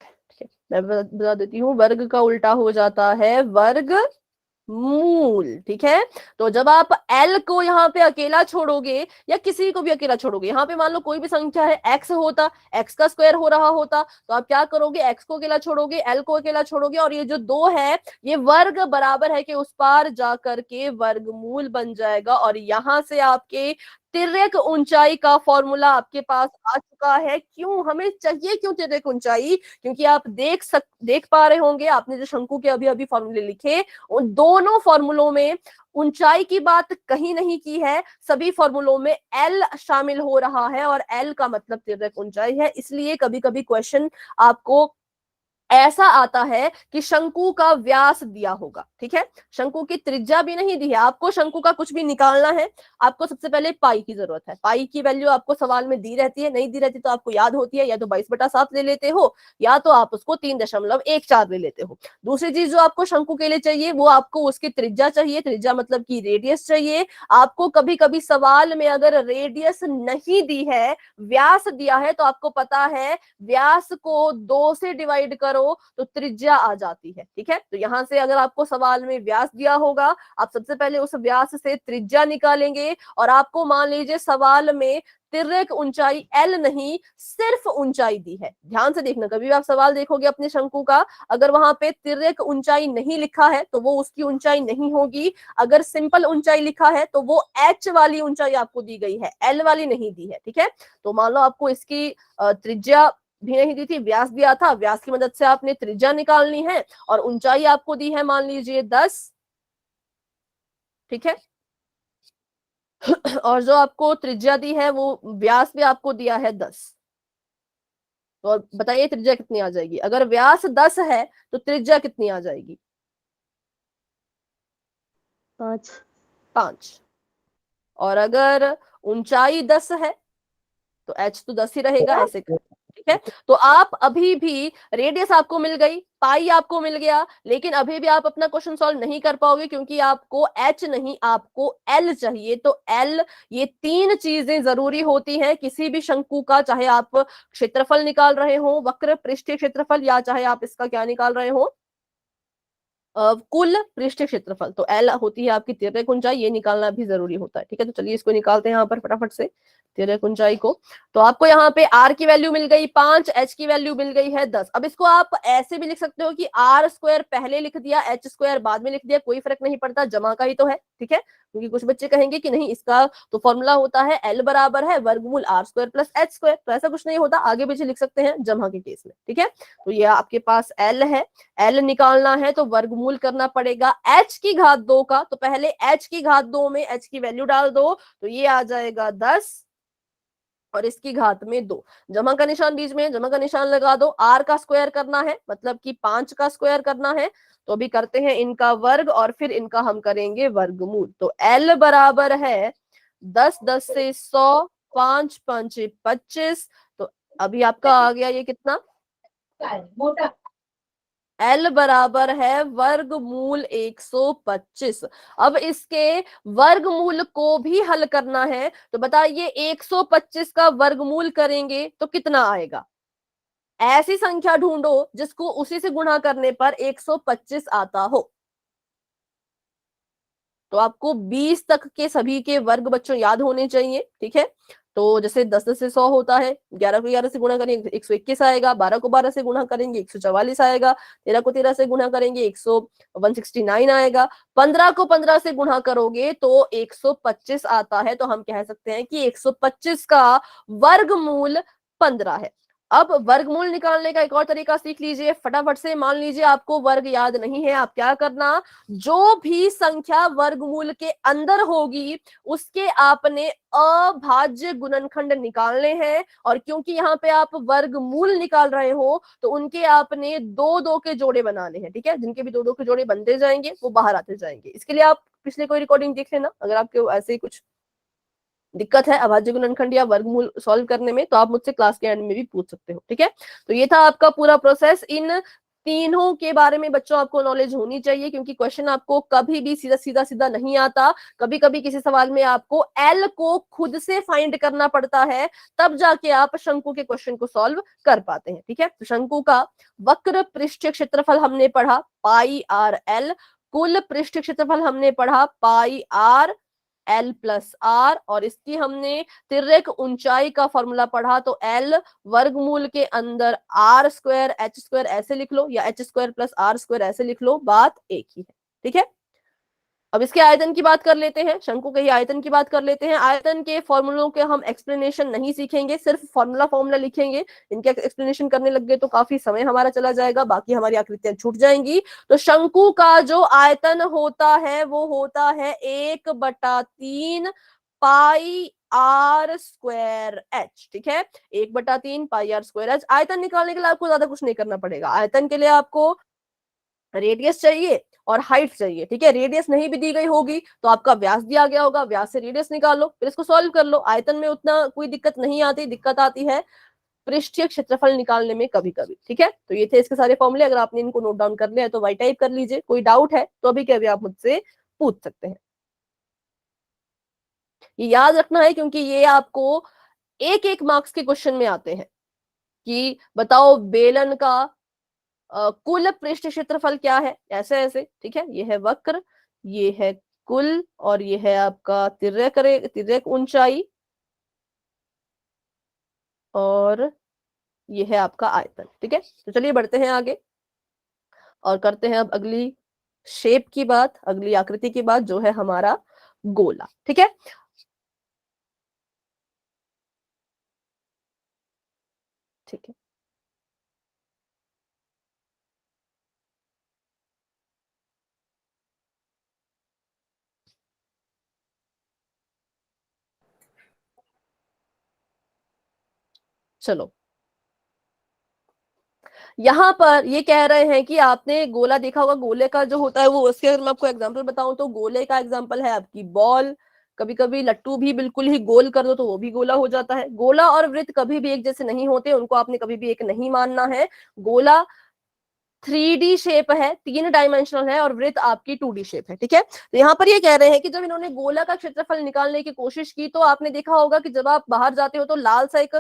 ठीक है, मैं बता देती हूँ, वर्ग का उल्टा हो जाता है वर्ग मूल। ठीक है, तो जब आप L को यहाँ पे अकेला छोड़ोगे या किसी को भी अकेला छोड़ोगे, यहाँ पे मान लो कोई भी संख्या है x होता, x का स्क्वायर हो रहा होता, तो आप क्या करोगे, x को अकेला छोड़ोगे, L को अकेला छोड़ोगे, और ये जो 2 है ये वर्ग बराबर है कि उस पार जाकर के वर्गमूल बन जाएगा, और यहां से आपके तिर्यक ऊंचाई का फॉर्मूला आपके पास आ चुका है। क्यों हमें चाहिए, क्यों तिर्यक ऊंचाई, क्योंकि आप देख पा रहे होंगे आपने जो शंकु के अभी अभी फॉर्मूले लिखे, उन दोनों फॉर्मूलों में ऊंचाई की बात कहीं नहीं की है, सभी फॉर्मूलों में एल शामिल हो रहा है, और एल का मतलब तिर्यक ऊंचाई है। इसलिए कभी कभी क्वेश्चन आपको ऐसा आता है कि शंकु का व्यास दिया होगा, ठीक है, शंकु की त्रिज्या भी नहीं दी है, आपको शंकु का कुछ भी निकालना है, आपको सबसे पहले पाई की जरूरत है। पाई की वैल्यू आपको सवाल में दी रहती है, नहीं दी रहती तो आपको याद होती है, या तो 22/7 ले लेते हो, या तो आप उसको 3.14 ले लेते हो। दूसरी चीज जो आपको शंकु के लिए चाहिए, वो आपको उसकी त्रिज्या चाहिए, त्रिज्या मतलब की रेडियस चाहिए। आपको कभी कभी सवाल में अगर रेडियस नहीं दी है, व्यास दिया है, तो आपको पता है व्यास को 2 से डिवाइड करो तो त्रिज्या आ जाती है। ठीक है, तो यहां से अगर आपको सवाल में व्यास दिया होगा, आप सबसे पहले उस व्यास से त्रिज्या निकालेंगे, और आपको मान लीजिए सवाल में तिर्यक ऊंचाई एल नहीं सिर्फ ऊंचाई दी है। ध्यान से देखना, कभी भी आप सवाल देखोगे अपने शंकु का, अगर वहां पे तिर्यक ऊंचाई नहीं लिखा है तो वो उसकी ऊंचाई नहीं होगी, अगर सिंपल ऊंचाई लिखा है तो वो एच वाली ऊंचाई आपको दी गई है, एल वाली नहीं दी है। ठीक है, तो मान लो आपको इसकी त्रिज्या भी नहीं दी थी, व्यास दिया था, व्यास की मदद से आपने त्रिज्या निकालनी है, और ऊंचाई आपको दी है मान लीजिए 10। ठीक है, और जो आपको त्रिज्या दी है वो व्यास भी आपको दिया है 10, तो बताइए त्रिज्या कितनी आ जाएगी, अगर व्यास 10 है तो त्रिज्या कितनी आ जाएगी, 5। 5। और अगर ऊंचाई 10 है तो एच तो 10 ही रहेगा, ऐसे कर। ठीक है, तो आप अभी भी रेडियस आपको मिल गई, पाई आपको मिल गया, लेकिन अभी भी आप अपना क्वेश्चन सॉल्व नहीं कर पाओगे, क्योंकि आपको एच नहीं आपको एल चाहिए। तो एल, ये 3 चीजें जरूरी होती हैं किसी भी शंकु का, चाहे आप क्षेत्रफल निकाल रहे हो, वक्र पृष्ठीय क्षेत्रफल, या चाहे आप इसका क्या निकाल रहे हो, कुल पृष्ठीय क्षेत्रफल। तो एल होती है आपकी तिर्यक ऊंचाई, ये निकालना भी जरूरी होता है। ठीक है, तो चलिए इसको निकालते हैं यहाँ पर फटाफट से, तिर्यक ऊंचाई को। तो आपको यहाँ पे आर की वैल्यू मिल गई 5, एच की वैल्यू मिल गई है 10। अब इसको आप ऐसे भी लिख सकते हो कि आर स्क्वायर पहले लिख दिया, एच स्क्वायर बाद में लिख दिया, कोई फर्क नहीं पड़ता, जमा का ही तो है। ठीक है, क्योंकि कुछ बच्चे कहेंगे कि नहीं इसका तो फॉर्मूला होता है एल बराबर है वर्गमूल r square plus h square, तो ऐसा कुछ नहीं होता, आगे पीछे लिख सकते हैं जमा के केस में। ठीक है, तो ये आपके पास एल है, एल निकालना है तो वर्गमूल करना पड़ेगा एच की घात 2 का, तो पहले एच की घात 2 में एच की वैल्यू डाल दो, तो ये आ जाएगा 10, और इसकी घात में 2। जमा का निशान बीच में है, जमा का निशान लगा दो। r का स्क्वायर करना है, मतलब कि 5 का स्क्वायर करना है। तो अभी करते हैं इनका वर्ग और फिर इनका हम करेंगे वर्गमूल। तो l बराबर है 10, 10 से 100, 5 5 25। तो अभी आपका आ गया ये कितना, L बराबर है वर्गमूल 125। अब इसके वर्गमूल को भी हल करना है, तो बताइए 125 का वर्गमूल करेंगे तो कितना आएगा। ऐसी संख्या ढूंढो जिसको उसी से गुणा करने पर 125 आता हो। तो आपको 20 तक के सभी के वर्ग बच्चों याद होने चाहिए, ठीक है। तो जैसे 10 10 से 100 होता है, 11 को 11 से गुणा करेंगे 121 आएगा, 12 को 12 से गुणा करेंगे 144 आएगा, 13 को 13 से गुणा करेंगे 169 आएगा, 15 को 15 से गुणा करोगे तो 125 आता है। तो हम कह सकते हैं कि 125 का वर्गमूल 15 है। अब वर्गमूल निकालने का एक और तरीका सीख लीजिए फटाफट से। मान लीजिए आपको वर्ग याद नहीं है, आप क्या करना, जो भी संख्या वर्गमूल के अंदर होगी उसके आपने अभाज्य गुणनखंड निकालने हैं। और क्योंकि यहाँ पे आप वर्गमूल निकाल रहे हो तो उनके आपने 2 2 के जोड़े बनाने हैं, ठीक है। जिनके भी 2 2 के जोड़े बनते जाएंगे वो बाहर आते जाएंगे। इसके लिए आप पिछले कोई रिकॉर्डिंग देख लेना। अगर आपके ऐसे ही कुछ दिक्कत है अभाज्य गुणनखंड या वर्गमूल सॉल्व करने में तो आप मुझसे क्लास के एंड में भी पूछ सकते हो, ठीक है। तो ये था आपका पूरा प्रोसेस। इन तीनों के बारे में बच्चों आपको नॉलेज होनी चाहिए, क्योंकि क्वेश्चन आपको कभी भी सीधा सीधा सीधा नहीं आता। कभी कभी किसी सवाल में आपको एल को खुद से फाइंड करना पड़ता है, तब जाके आप शंकु के क्वेश्चन को सॉल्व कर पाते हैं, ठीक है। तो शंकु का वक्र पृष्ठीय क्षेत्रफल हमने पढ़ा पाई आर एल, कुल पृष्ठीय क्षेत्रफल हमने पढ़ा पाई आर एल प्लस आर, और इसकी हमने तिर्यक ऊंचाई का फॉर्मूला पढ़ा। तो एल वर्गमूल के अंदर आर स्क्वायर एच स्क्वायर ऐसे लिख लो, या h square plus r square ऐसे लिख लो, बात एक ही है, ठीक है। अब इसके आयतन की बात कर लेते हैं, शंकु के ही आयतन की बात कर लेते हैं। आयतन के फॉर्मूलों के हम एक्सप्लेनेशन नहीं सीखेंगे, सिर्फ फॉर्मूला लिखेंगे। इनके एक्सप्लेनेशन करने लग गए तो काफी समय हमारा चला जाएगा, बाकी हमारी आकृतियां छूट जाएंगी। तो शंकु का जो आयतन होता है वो होता है 1/3 पाई आर स्क्वायर एच, ठीक है। 1/3 पाई आर स्क्वायर एच। आयतन निकालने के लिए आपको ज्यादा कुछ नहीं करना पड़ेगा। आयतन के लिए आपको रेडियस चाहिए और हाइट चाहिए, ठीक है। रेडियस नहीं भी दी गई होगी तो आपका व्यास दिया गया होगा, व्यास से रेडियस निकालो, फिर इसको सॉल्व कर लो। आयतन में उतना कोई दिक्कत नहीं आती, दिक्कत आती है पृष्ठीय क्षेत्रफल निकालने में कभी कभी, ठीक है। तो ये थे इसके सारे फॉर्मूले। अगर आपने इनको नोट डाउन कर लिया है तो वाई टाइप कर लीजिए। कोई डाउट है तो अभी के अभी आप मुझसे पूछ सकते हैं। ये याद रखना है क्योंकि ये आपको एक एक मार्क्स के क्वेश्चन में आते हैं कि बताओ बेलन का कुल पृष्ठ क्षेत्रफल क्या है, ऐसे ऐसे, ठीक है। ये है वक्र, ये है कुल, और ये है आपका तिर्यक ऊंचाई, और ये है आपका आयतन, ठीक है। तो चलिए बढ़ते हैं आगे और करते हैं अब अगली शेप की बात, अगली आकृति की बात, जो है हमारा गोला, ठीक है। ठीक है, चलो यहाँ पर ये कह रहे हैं कि आपने गोला देखा होगा। गोले का जो होता है वो, उसके अगर मैं आपको एग्जांपल बताऊं तो गोले का एग्जांपल है आपकी बॉल। कभी कभी लट्टू भी बिल्कुल ही गोल कर दो तो वो भी गोला हो जाता है। गोला और वृत्त कभी भी एक जैसे नहीं होते, उनको आपने कभी भी एक नहीं मानना है। गोला 3D शेप है, 3 डायमेंशनल है, और वृत्त आपकी 2D शेप है, ठीक है। तो यहाँ पर ये कह रहे हैं कि जब इन्होंने गोला का क्षेत्रफल निकालने की कोशिश की तो आपने देखा होगा कि जब आप बाहर जाते हो तो लाल सा एक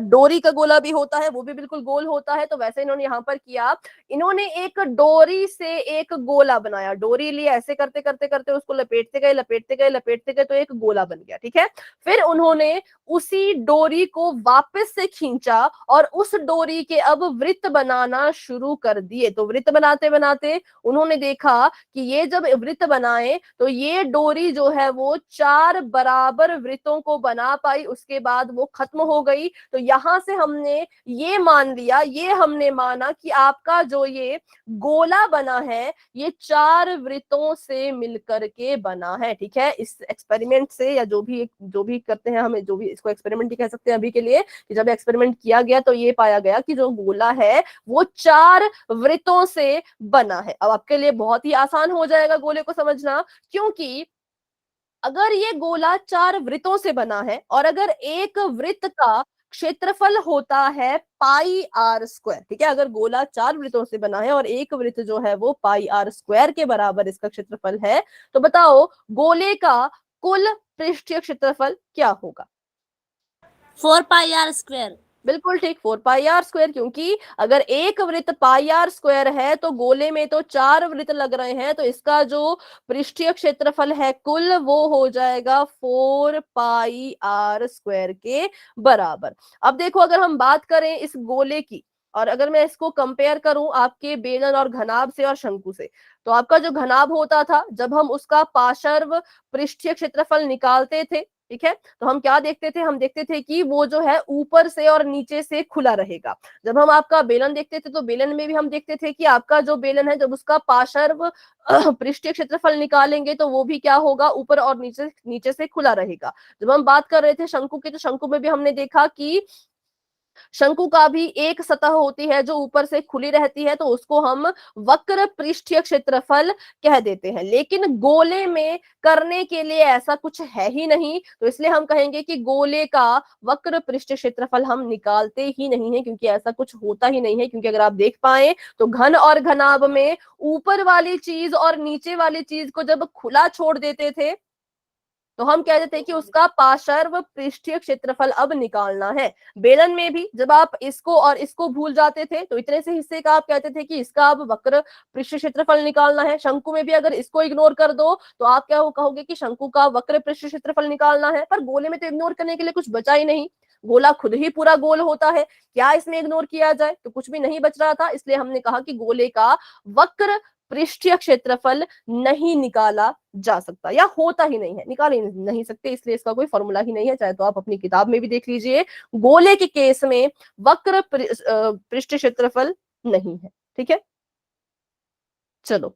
डोरी का गोला भी होता है, वो भी बिल्कुल गोल होता है। तो वैसे इन्होंने यहाँ पर किया, इन्होंने एक डोरी से एक गोला बनाया। डोरी लिए ऐसे करते करते करते उसको लपेटते गए लपेटते गए लपेटते गए तो एक गोला बन गया, ठीक है। फिर उन्होंने उसी डोरी को वापस से खींचा और उस डोरी के अब वृत्त बनाना शुरू कर दिया। ये तो वृत्त बनाते बनाते उन्होंने देखा कि ये जब वृत्त बनाए तो ये डोरी जो है वो 4 बराबर वृत्तों को बना पाई, उसके बाद वो खत्म हो गई। तो यहां से हमने ये मान लिया, ये हमने माना कि आपका जो ये गोला बना है ये 4 वृत्तों से मिलकर के बना है। ठीक है, इस एक्सपेरिमेंट से या जो भी करते हैं, हमें जो भी इसको एक्सपेरिमेंट ही कह सकते हैं अभी के लिए, कि जब एक्सपेरिमेंट किया गया तो ये पाया गया कि जो गोला है वो 4 वृत्तों से बना है। अब आपके लिए बहुत ही आसान हो जाएगा गोले को समझना, क्योंकि अगर ये गोला 4 वृत्तों से बना है और अगर एक वृत्त का क्षेत्रफल होता है पाई आर स्क्वायर, ठीक है, अगर गोला 4 वृत्तों से बना है और एक वृत्त जो है वो पाई आर स्क्वायर के बराबर इसका क्षेत्रफल है, तो बताओ गोले का कुल पृष्ठीय क्षेत्रफल क्या होगा? 4πr²। बिल्कुल ठीक, 4πr², क्योंकि अगर एक वृत्त πr² है तो गोले में तो 4 वृत्त लग रहे हैं, तो इसका जो पृष्ठीय क्षेत्रफल है कुल वो हो जाएगा 4πr² के बराबर। अब देखो, अगर हम बात करें इस गोले की और अगर मैं इसको कंपेयर करूं आपके बेलन और घनाभ से और शंकु से, तो आपका जो घनाभ होता था जब हम उसका पार्श्व पृष्ठीय क्षेत्रफल निकालते थे, ठीक है, तो हम क्या देखते थे, हम देखते थे कि वो जो है ऊपर से और नीचे से खुला रहेगा। जब हम आपका बेलन देखते थे तो बेलन में भी हम देखते थे कि आपका जो बेलन है जब उसका पार्श्व पृष्ठीय क्षेत्रफल निकालेंगे तो वो भी क्या होगा, ऊपर और नीचे नीचे से खुला रहेगा। जब हम बात कर रहे थे शंकु की, तो शंकु में भी हमने देखा कि शंकु का भी एक सतह होती है जो ऊपर से खुली रहती है, तो उसको हम वक्र पृष्ठीय क्षेत्रफल कह देते हैं। लेकिन गोले में करने के लिए ऐसा कुछ है ही नहीं, तो इसलिए हम कहेंगे कि गोले का वक्र पृष्ठीय क्षेत्रफल हम निकालते ही नहीं है, क्योंकि ऐसा कुछ होता ही नहीं है। क्योंकि अगर आप देख पाए तो घन और घनाभ में ऊपर वाली चीज और नीचे वाली चीज को जब खुला छोड़ देते थे तो हम कह देते हैं कि उसका पार्श्व पृष्ठीय क्षेत्रफल अब निकालना है। बेलन में भी जब आप इसको और इसको भूल जाते थे तो इतने से हिस्से का आप कहते थे कि इसका अब वक्र पृष्ठीय क्षेत्रफल निकालना है। शंकु में भी अगर इसको इग्नोर कर दो तो आप क्या कहोगे कि शंकु का वक्र पृष्ठीय क्षेत्रफल निकालना है। पर गोले में तो इग्नोर करने के लिए कुछ बचा ही नहीं, गोला खुद ही पूरा गोल होता है, क्या इसमें इग्नोर किया जाए, तो कुछ भी नहीं बच रहा था। इसलिए हमने कहा कि गोले का वक्र पृष्ठीय क्षेत्रफल नहीं निकाला जा सकता, या होता ही नहीं है, निकाल ही नहीं सकते, इसलिए इसका कोई फॉर्मूला ही नहीं है। चाहे तो आप अपनी किताब में भी देख लीजिए, गोले के केस में वक्र पृष्ठीय क्षेत्रफल नहीं है। ठीक है, चलो,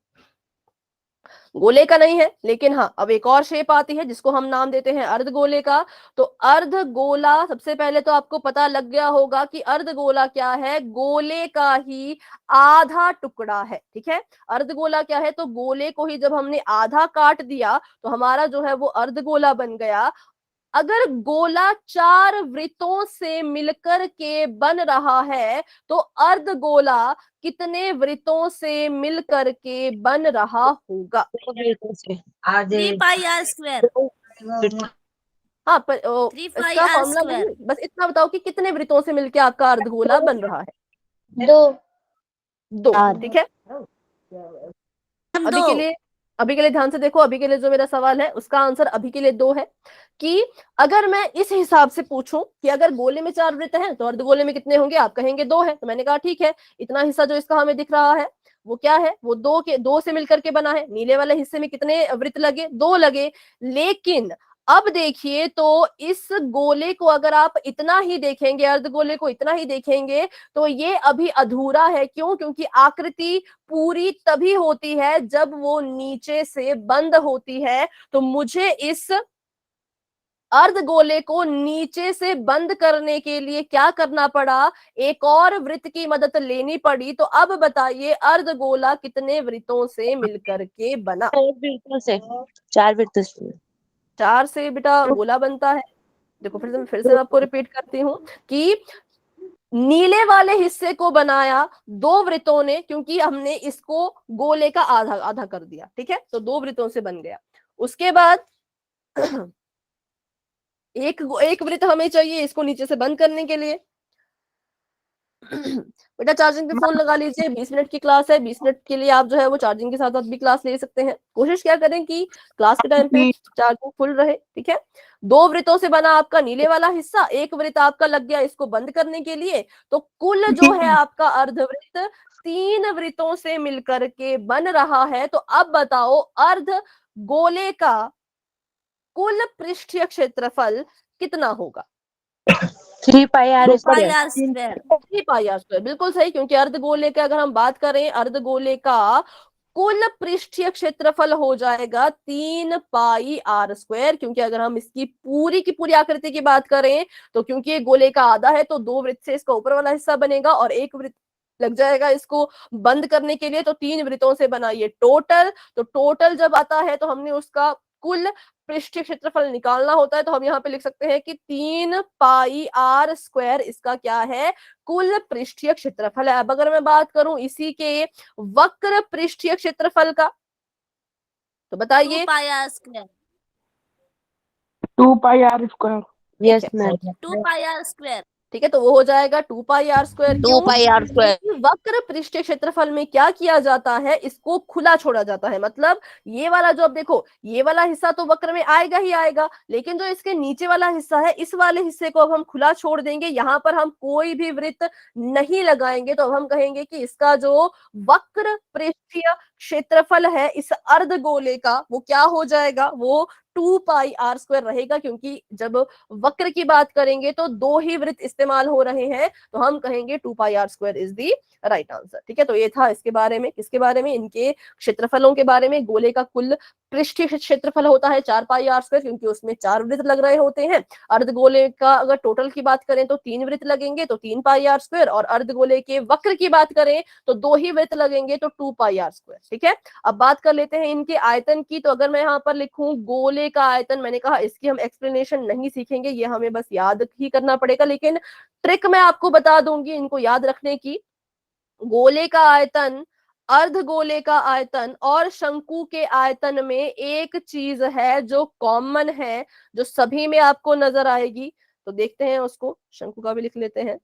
गोले का नहीं है, लेकिन हाँ अब एक और शेप आती है जिसको हम नाम देते हैं अर्धगोले का। तो अर्धगोला, सबसे पहले तो आपको पता लग गया होगा कि अर्धगोला क्या है, गोले का ही आधा टुकड़ा है। ठीक है, अर्धगोला क्या है, तो गोले को ही जब हमने आधा काट दिया तो हमारा जो है वो अर्धगोला बन गया। अगर गोला 4 वृत्तों से मिलकर के बन रहा है तो अर्धगोला कितने वृत्तों से मिलकर के बन रहा होगा? 3πr²। हाँ, पर इसका फॉर्मूला नहीं, बस इतना बताओ कि कितने वृत्तों से मिलकर आपका अर्धगोला बन रहा है? 2। ठीक है, अभी के लिए ध्यान से देखो, अभी के लिए जो मेरा सवाल है उसका आंसर अभी के लिए 2 है। कि अगर मैं इस हिसाब से पूछूं कि अगर गोले में 4 वृत्त हैं तो अर्धगोले में कितने होंगे, आप कहेंगे 2 है। तो मैंने कहा ठीक है, इतना हिस्सा जो इसका हमें दिख रहा है वो क्या है, वो 2 से मिलकर के बना है। नीले वाले हिस्से में कितने वृत्त लगे, 2 लगे। लेकिन अब देखिए, तो इस गोले को अगर आप इतना ही देखेंगे, अर्धगोले को इतना ही देखेंगे, तो ये अभी अधूरा है। क्यों? क्योंकि आकृति पूरी तभी होती है जब वो नीचे से बंद होती है। तो मुझे इस अर्धगोले को नीचे से बंद करने के लिए क्या करना पड़ा, एक और वृत्त की मदद लेनी पड़ी। तो अब बताइए अर्धगोला कितने वृत्तों से मिलकर के बना? 4 वृत्तों से। 4 से बेटा गोला बनता है। देखो, फिर से मैं आपको रिपीट करती हूँ कि नीले वाले हिस्से को बनाया 2 वृत्तों ने, क्योंकि हमने इसको गोले का आधा आधा कर दिया। ठीक है, तो 2 वृत्तों से बन गया। उसके बाद एक वृत्त हमें चाहिए इसको नीचे से बंद करने के लिए। बेटा चार्जिंग पे फोन लगा लीजिए, 20 मिनट की क्लास है, 20 मिनट के लिए आप जो है वो चार्जिंग के साथ साथ भी क्लास ले सकते हैं। कोशिश क्या करें कि क्लास के टाइम पे चार्जिंग फुल रहे। ठीक है, 2 वृत्तों से बना आपका नीले वाला हिस्सा, एक वृत्त आपका लग गया इसको बंद करने के लिए। तो कुल जो है आपका अर्धवृत्त 3 वृत्तों से मिलकर के बन रहा है। तो अब बताओ अर्ध गोले का कुल पृष्ठीय क्षेत्रफल कितना होगा? 3 pi R 2 pi square. R square. 3 pi are square, बिल्कुल सही, क्योंकि अर्धगोले का अगर हम बात करें, अर्धगोले का कुल पृष्ठीय क्षेत्रफल हो जाएगा 3 पाई आर स्क्वायर। क्योंकि अगर हम इसकी पूरी की पूरी आकृति की बात करें तो क्योंकि ये गोले का आधा है तो 2 वृत्त से इसका ऊपर वाला हिस्सा बनेगा और 1 वृत्त लग जाएगा इसको बंद करने के लिए। तो 3 वृत्तों से बना ये टोटल। तो टोटल जब आता है तो हमने उसका कुल पृष्ठीय क्षेत्रफल निकालना होता है। तो हम यहाँ पे लिख सकते हैं कि 3 पाई आर स्क्वायर इसका क्या है, कुल पृष्ठीय क्षेत्रफल है। अब अगर मैं बात करूं इसी के वक्र पृष्ठीय क्षेत्रफल का, तो 2 बताइए। Pi are square. 2 pi are square. Yes है, मैम। 2 pi are square. ठीक है, तो वो हो जाएगा 2 पाई आर स्क्वायर। 2 क्यों? Pi are square. क्योंकि वक्र पृष्ठीय क्षेत्रफल में क्या किया जाता है, इसको खुला छोड़ा जाता है। मतलब ये वाला जो, अब देखो ये वाला हिस्सा तो वक्र में आएगा ही आएगा, लेकिन जो इसके नीचे वाला हिस्सा है इस वाले हिस्से को अब हम खुला छोड़ देंगे। यहाँ पर हम कोई भी वृत्त नहीं लगाएंगे। तो अब हम कहेंगे कि इसका जो वक्र पृष्ठीय क्षेत्रफल है इस अर्धगोले का, वो क्या हो जाएगा, वो 2 पाई आर स्क्वायर रहेगा। क्योंकि जब वक्र की बात करेंगे तो 2 ही वृत्त इस्तेमाल हो रहे हैं, तो हम कहेंगे 2 pi are square is the right answer. ठीक है, तो ये था इसके बारे में, किसके बारे में, इनके क्षेत्रफलों के बारे में। गोले का कुल पृष्ठीय क्षेत्रफल होता है 4 पाई आर स्क्वायर, क्योंकि उसमें 4 वृत्त लग रहे होते हैं। अर्धगोले का अगर टोटल की बात करें तो 3 वृत्त लगेंगे, तो 3 पाई आर स्क्वायर, और अर्धगोले के वक्र की बात करें तो 2 ही वृत्त लगेंगे, तो 2 पाई आर स्क्वायर। ठीक है, अब बात कर लेते हैं इनके आयतन की। तो अगर मैं यहाँ पर लिखूं गोले का आयतन, मैंने कहा इसकी हम एक्सप्लेनेशन नहीं सीखेंगे, ये हमें बस याद ही करना पड़ेगा, लेकिन ट्रिक मैं आपको बता दूंगी इनको याद रखने की। गोले का आयतन, अर्धगोले का आयतन और शंकु के आयतन में एक चीज है जो कॉमन है, जो सभी में आपको नजर आएगी। तो देखते हैं उसको, शंकु का भी लिख लेते हैं।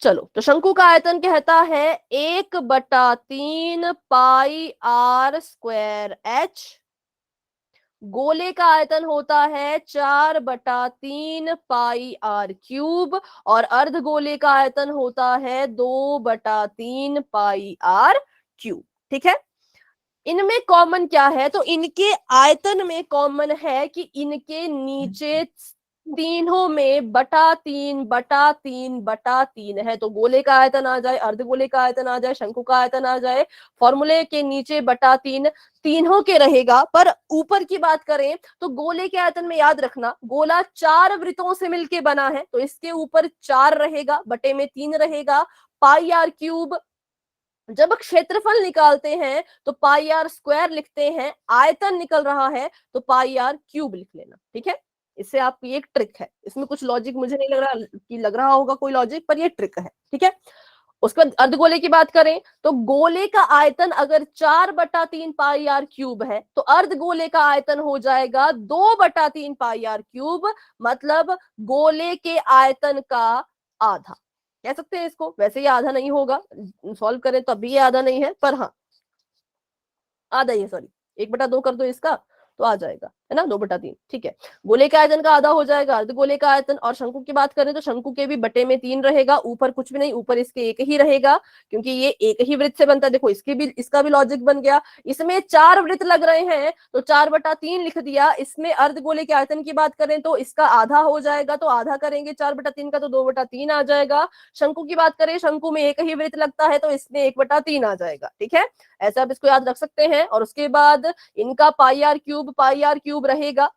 चलो, तो शंकु का आयतन कहता है 1/3 पाई आर स्क्वायर एच। गोले का आयतन होता है 4/3 पाई आर क्यूब, और अर्धगोले का आयतन होता है 2/3 पाई आर क्यूब। ठीक है, इनमें कॉमन क्या है, तो इनके आयतन में कॉमन है कि इनके नीचे तीनों में 3/3/3/3 है। तो गोले का आयतन आ जाए, अर्धगोले का आयतन आ जाए, शंकु का आयतन आ जाए, फॉर्मूले के नीचे 3/3 तीनों के रहेगा। पर ऊपर की बात करें तो गोले के आयतन में याद रखना, गोला 4 वृत्तों से मिलके बना है, तो इसके ऊपर 4 रहेगा, बटे में 3 रहेगा। पाई आर क्यूब, जब क्षेत्रफल निकालते हैं तो पाई आर स्क्वायर लिखते हैं, आयतन निकल रहा है तो पाई आर क्यूब लिख लेना। ठीक है, इससे आपकी एक ट्रिक है, इसमें कुछ लॉजिक मुझे नहीं लग रहा कि लग रहा होगा कोई लॉजिक, पर ये ट्रिक है। ठीक है, उसके बाद अर्धगोले की बात करें तो गोले का आयतन अगर 4/3 पाई आर क्यूब है तो अर्धगोले का आयतन हो जाएगा 2/3 पाई आर क्यूब, मतलब गोले के आयतन का आधा कह सकते हैं इसको। वैसे ये आधा नहीं होगा, सॉल्व करें तो अभी ये आधा नहीं है, पर हाँ आधा ही है, सॉरी 1/2 कर दो इसका तो आ जाएगा, है ना, 2/3। ठीक है, गोले के आयतन का आधा हो जाएगा अर्धगोले का आयतन। और शंकु की बात करें तो शंकु के भी बटे में 3 रहेगा, ऊपर कुछ भी नहीं, ऊपर इसके एक ही रहेगा, क्योंकि ये एक ही वृत्त से बनता है। देखो इसकी भी, इसका भी लॉजिक बन गया। इसमें 4 वृत्त लग रहे हैं तो 4/3 लिख दिया। इसमें अर्धगोले के आयतन की बात करें तो इसका आधा हो जाएगा, तो आधा करेंगे 4/3 का तो 2/3 आ जाएगा। शंकु की बात करें, शंकु में एक ही वृत्त लगता है तो इसमें 1/3 आ जाएगा। ठीक है, ऐसा आप इसको याद रख सकते हैं। और उसके बाद इनका पाई आर क्यूब रहेगा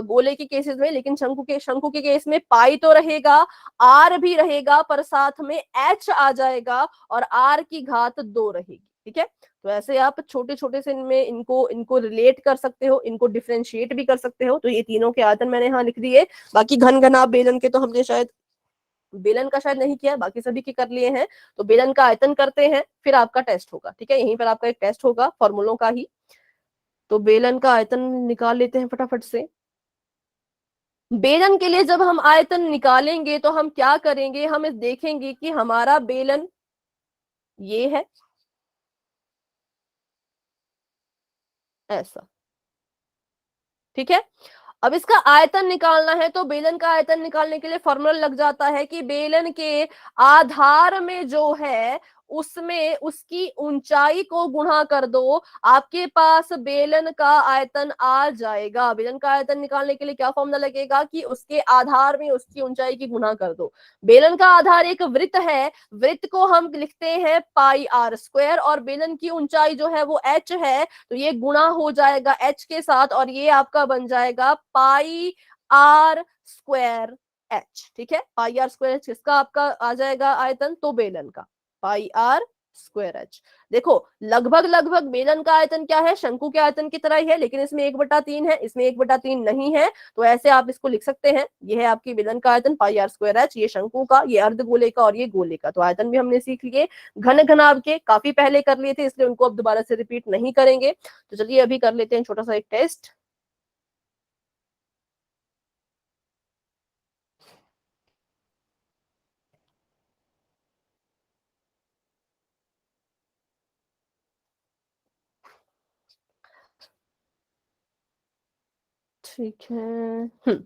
गोले के केसेस में, लेकिन शंकु के केस में पाई तो रहेगा, आर भी रहेगा, पर साथ में एच आ जाएगा और आर की घात 2 रहेगी। ठीक है, तो ऐसे आप छोटे छोटे से इनमें इनको इनको रिलेट कर सकते हो, इनको डिफरेंशिएट भी कर सकते हो। तो ये तीनों के आयतन मैंने यहाँ लिख दिए। बाकी घन घनाभ बेलन के तो हमने शायद, बेलन का शायद नहीं किया, बाकी सभी के कर लिए हैं। तो बेलन का आयतन करते हैं, फिर आपका टेस्ट होगा। ठीक है, यहीं पर आपका एक टेस्ट होगा फॉर्मूलों का ही। तो बेलन का आयतन निकाल लेते हैं फटाफट से। बेलन के लिए जब हम आयतन निकालेंगे तो हम क्या करेंगे, हम इस देखेंगे कि हमारा बेलन ये है, ऐसा। ठीक है, अब इसका आयतन निकालना है, तो बेलन का आयतन निकालने के लिए फॉर्मूला लग जाता है कि बेलन के आधार में जो है उसमें उसकी ऊंचाई को गुणा कर दो, आपके पास बेलन का आयतन आ जाएगा। बेलन का आयतन निकालने के लिए क्या फॉर्मूला लगेगा कि उसके आधार में उसकी ऊंचाई की गुणा कर दो। बेलन का आधार एक वृत्त है, वृत्त को हम लिखते हैं पाई आर स्क्वायर, और बेलन की ऊंचाई जो है वो एच है, तो ये गुणा हो जाएगा एच के साथ, और ये आपका बन जाएगा पाई आर स्क्वायर एच। ठीक है, पाई आर स्क्वायर एच किसका आपका आ जाएगा आयतन, तो बेलन का पाई आर स्क्वायर एच। देखो लगभग लगभग बेलन का आयतन क्या है, शंकु के आयतन की तरह ही है, लेकिन इसमें 1/3 है, इसमें 1/3 नहीं है, तो ऐसे आप इसको लिख सकते हैं। ये है आपकी बेलन का आयतन पाई आर स्क्वायर एच, ये शंकु का, ये अर्धगोले का और ये गोले का। तो आयतन भी हमने सीख लिए, घन घनाभ के काफी पहले कर लिए थे, इसलिए उनको अब दोबारा से रिपीट नहीं करेंगे। तो चलिए अभी कर लेते हैं छोटा सा एक टेस्ट। ठीक है,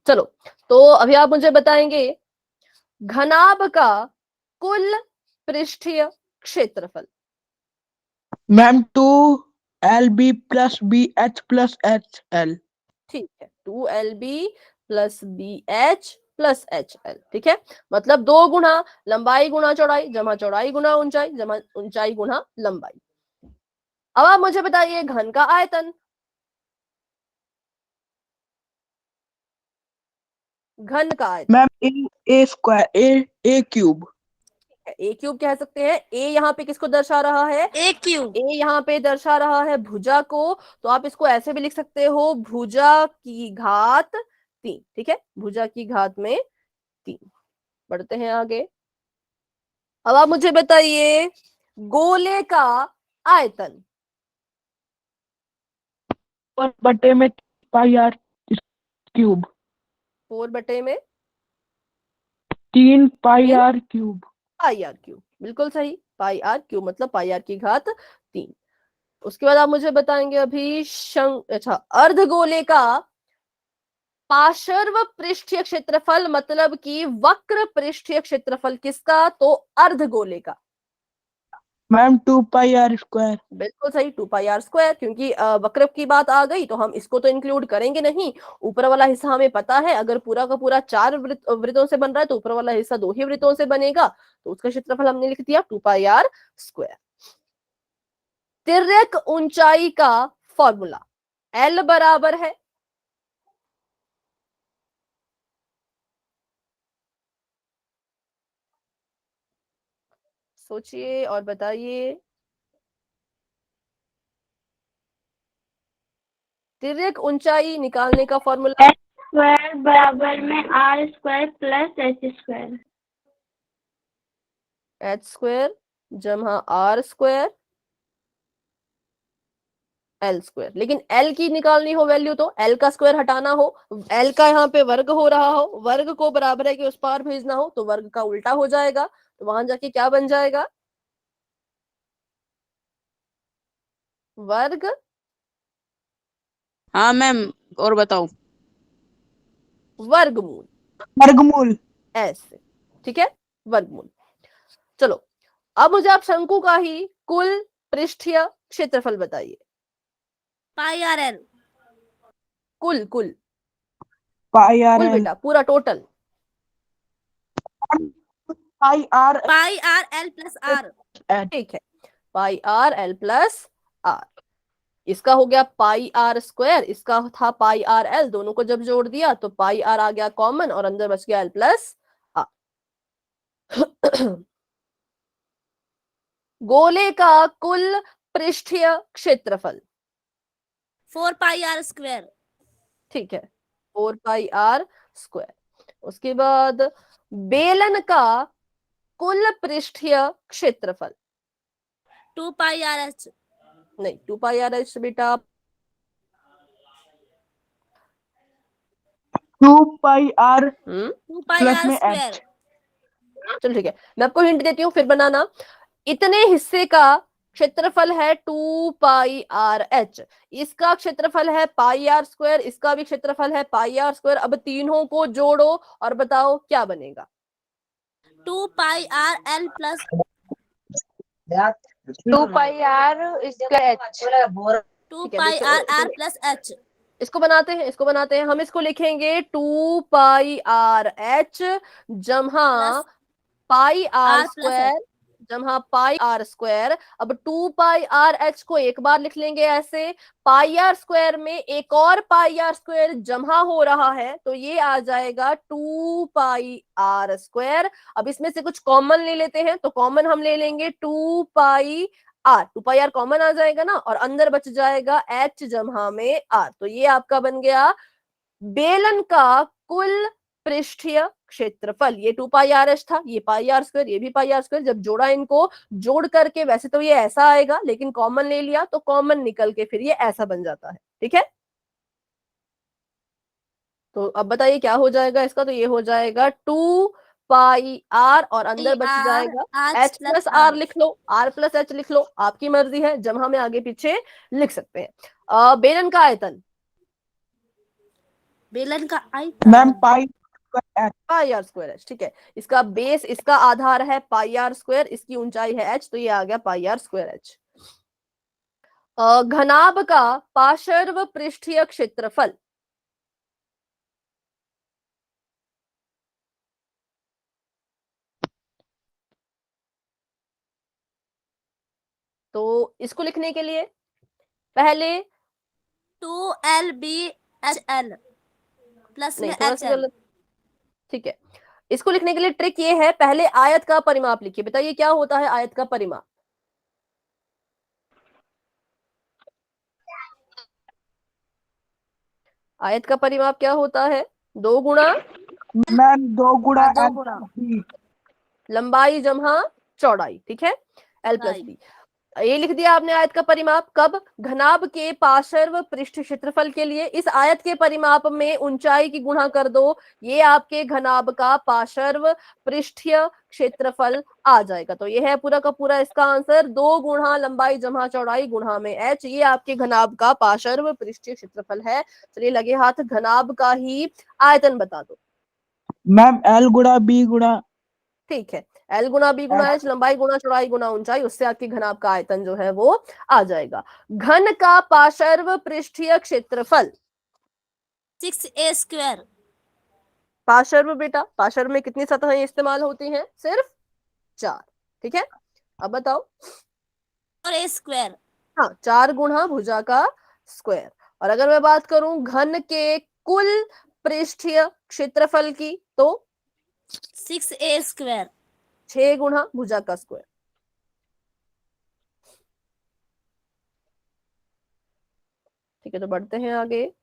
चलो तो अभी आप मुझे बताएंगे घनाभ का कुल पृष्ठीय क्षेत्रफल। Ma'am 2 LB + BH + HL। ठीक है, 2LB + BH + HL। ठीक है, मतलब 2 गुना लंबाई गुना चौड़ाई जमा चौड़ाई गुना ऊंचाई जमा ऊंचाई गुना लंबाई। अब आप मुझे बताइए घन का आयतन। घन का आयतन मैम A² ए क्यूब कह सकते हैं। ए यहाँ पे किसको दर्शा रहा है, ए क्यूब। ए यहाँ पे दर्शा रहा है भुजा को, तो आप इसको ऐसे भी लिख सकते हो भुजा की घात 3। ठीक है, भुजा की घात में 3। बढ़ते हैं आगे। अब आप मुझे बताइए गोले का आयतन। 4/3 3πr³ 4/3 3πr³ pi are cube, बिल्कुल सही, पाई आर क्यूब मतलब पाई आर की घात 3। उसके बाद आप मुझे बताएंगे अभी अच्छा अर्धगोले का पार्श्व पृष्ठीय क्षेत्रफल, मतलब कि वक्र पृष्ठीय क्षेत्रफल किसका, तो अर्धगोले का। Ma'am 2πr²। बिल्कुल सही, 2πr², क्योंकि वक्र की बात आ गई तो हम इसको तो इंक्लूड करेंगे नहीं। ऊपर वाला हिस्सा हमें पता है, अगर पूरा का पूरा 4 वृत्तों से बन रहा है तो ऊपर वाला हिस्सा 2 ही वृत्तों से बनेगा, तो उसका क्षेत्रफल हमने लिख दिया 2πr²। तिर्यक ऊंचाई का फॉर्मूला L बराबर है, सोचिए और बताइए। तिर्यक ऊंचाई निकालने का फॉर्मूला स्क्वायर बराबर में R² + H²। h² जमा r² L²। लेकिन L की निकालनी हो वैल्यू तो L का स्क्वायर हटाना हो, L का यहाँ पे वर्ग हो रहा हो, वर्ग को बराबर है कि उस पार भेजना हो, तो वर्ग का उल्टा हो जाएगा, तो वहां जाके क्या बन जाएगा, वर्ग। हाँ मैम, और बताओ। वर्गमूल, वर्गमूल। ऐसे। ठीक है, वर्गमूल। चलो अब मुझे आप शंकु का ही कुल पृष्ठीय क्षेत्रफल बताइए। Pi r l. कुल कुल कुल πrl। बेटा, पूरा total. πr pi r l plus r. ठीक है, pi r l plus r. इसका हो गया पाई आर स्क्वायर, इसका था पाई आर एल, दोनों को जब जोड़ दिया तो पाई आर आ गया कॉमन और अंदर बच गया एल प्लस आर। गोले का कुल पृष्ठीय क्षेत्रफल 4πr²। ठीक है, 4πr²। उसके बाद बेलन का कुल पृष्ठीय क्षेत्रफल 2πrh। नहीं, 2πrh बेटा 2πr प्लस में स्क्वायर। चलो ठीक है, मैं आपको हिंट देती हूँ फिर बनाना। इतने हिस्से का क्षेत्रफल है 2πr(h), इसका क्षेत्रफल है πr², इसका भी क्षेत्रफल है πr²। अब तीनों को जोड़ो और बताओ क्या बनेगा। 2 pi r l plus 2 pi r square h. 2 ठीक है, pi r r चलो, plus h। इसको बनाते हैं, इसको बनाते हैं। हम इसको लिखेंगे 2πr(h) जमा plus pi r r plus square, जमा पाई आर स्क्वायर। अब 2πr(h) को एक बार लिख लेंगे ऐसे, पाई आर स्क्वायर में एक और पाई आर स्क्वायर जमा हो रहा है, तो ये आ जाएगा 2πr²। अब इसमें से कुछ कॉमन ले लेते हैं, तो कॉमन हम ले लेंगे 2πr कॉमन आ जाएगा ना, और अंदर बच जाएगा h जमा में r। तो ये आपका बन गया बेलन का कुल पृष्ठीय क्षेत्रफल। ये 2πr(h) था, ये πr², ये भी πr²। जब जोड़ा इनको, जोड़ करके वैसे तो ये ऐसा आएगा, लेकिन कॉमन ले लिया तो कॉमन निकल के फिर ये ऐसा बन जाता है। ठीक है, तो अब बताइए क्या हो जाएगा इसका। तो ये हो जाएगा 2πr और अंदर बच जाएगा h प्लस r। लिख लो, r प्लस h लिख लो, आपकी मर्जी है, जब हमें आगे पीछे लिख सकते हैं। बेलन का आयतन, बेलन का मैम पाई πr²h। ठीक है, इसका बेस, इसका आधार है πr², इसकी ऊंचाई है h, तो ये आ गया πr²h। घनाभ का पार्श्व पृष्ठीय क्षेत्रफल, तो इसको लिखने के लिए पहले 2lbhl प्लस नहीं, में थोड़ा सा hl। गलत। ठीक है, इसको लिखने के लिए ट्रिक ये है, पहले आयत का परिमाप लिखिए। बताइए क्या होता है आयत का परिमाप। आयत का परिमाप क्या होता है? 2 गुणा मैम 2 गुणा हाँ, 2 l गुणा b। लंबाई जमा चौड़ाई। ठीक है, l प्लस Right। बी। ये लिख दिया आपने आयत का परिमाप। कब? घनाभ के पार्श्व पृष्ठ क्षेत्रफल के लिए। इस आयत के परिमाप में ऊंचाई की गुणा कर दो, ये आपके घनाभ का पार्श्व पृष्ठीय क्षेत्रफल आ जाएगा। तो ये है पूरा का पूरा इसका आंसर, 2 गुणा लंबाई जमा चौड़ाई गुणा में h, ये आपके घनाभ का पार्श्व पृष्ठीय क्षेत्रफल है। चलिए लगे हाथ, घनाभ का ही आयतन बता दो। मैम l गुणा b गुणा ठीक है, एल गुणा बी गुणा एच, लंबाई गुणा चौड़ाई गुणा ऊंचाई, उससे आपकी घनाभ का आयतन जो है वो आ जाएगा। घन का पार्श्व पृष्ठीय क्षेत्रफल, 6a square। पार्श्व बेटा, पार्श्व में कितनी सतहें इस्तेमाल होती हैं? सिर्फ 4। ठीक है, अब बताओ। और a square। हाँ, 4 गुणा भुजा का स्क्वायर। और अगर मैं बात करूं घन के कुल पृष्ठीय क्षेत्रफल की, तो 6a square। 6 गुणा भुजा का स्क्वायर। ठीक है, तो बढ़ते हैं आगे।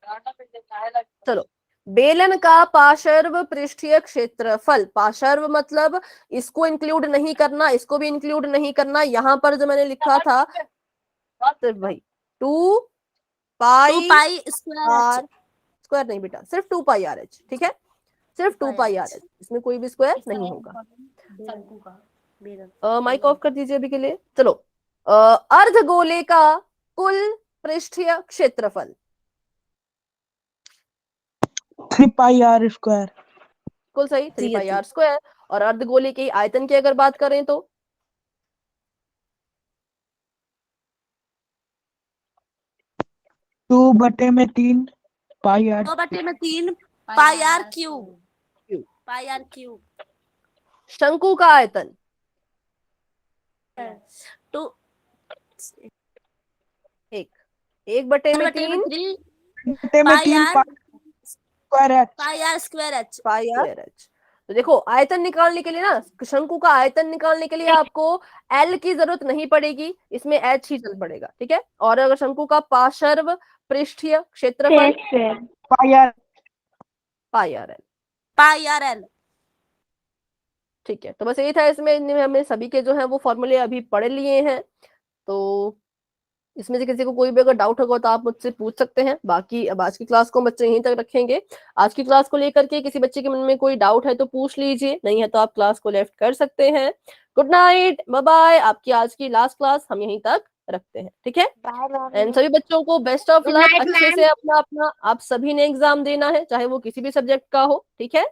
चलो, बेलन का पार्श्व पृष्ठीय क्षेत्रफल, पार्श्व मतलब इसको इंक्लूड नहीं करना, इसको भी इंक्लूड नहीं करना। यहां पर जो मैंने लिखा था सिर्फ भाई 2 पाई square आर स्क्वायर, नहीं बेटा, सिर्फ 2πr(h). ठीक है, सिर्फ 2πr(h), इसमें कोई भी स्क्वायर नहीं होगा। माइक ऑफ कर दीजिए अभी के लिए। चलो, अर्धगोले का कुल पृष्ठीय क्षेत्रफल, 3 पाई r स्क्वायर। कुल सही 3πr²। और अर्धगोले के आयतन की अगर बात करें तो 2/3 पाई r। 2/3 पाई r क्यूब। पाई r क्यूब। शंकु का आयतन, 2 1/3 बटे में पाई 3 r स्क्वायर h। पाई r स्क्वायर h। πr(h). तो देखो, आयतन निकालने के लिए ना, शंकु का आयतन निकालने के लिए आपको L की जरूरत नहीं पड़ेगी, इसमें H ही चल पड़ेगा। ठीक है, और अगर शंकु का पार्श्व पृष्ठीय क्षेत्रफल, पाई r πrl। पाई r l। ठीक है, तो बस यही था इसमें। हमने सभी के जो है वो फॉर्मूले अभी पढ़ लिए हैं, तो इसमें से किसी को कोई भी अगर डाउट होगा तो आप मुझसे पूछ सकते हैं। बाकी अब आज की क्लास को बच्चे यहीं तक रखेंगे। आज की क्लास को लेकर के किसी बच्चे के मन में कोई डाउट है तो पूछ लीजिए, नहीं है तो आप क्लास को लेफ्ट कर सकते हैं। Good night, bye bye. आपकी आज की लास्ट क्लास हम यहीं तक रखते हैं, ठीक है। एंड सभी बच्चों को best of Good luck. night, अच्छे ma'am. से अपना अपना आप सभी ने एग्जाम देना है, चाहे वो किसी भी सब्जेक्ट का हो, ठीक है।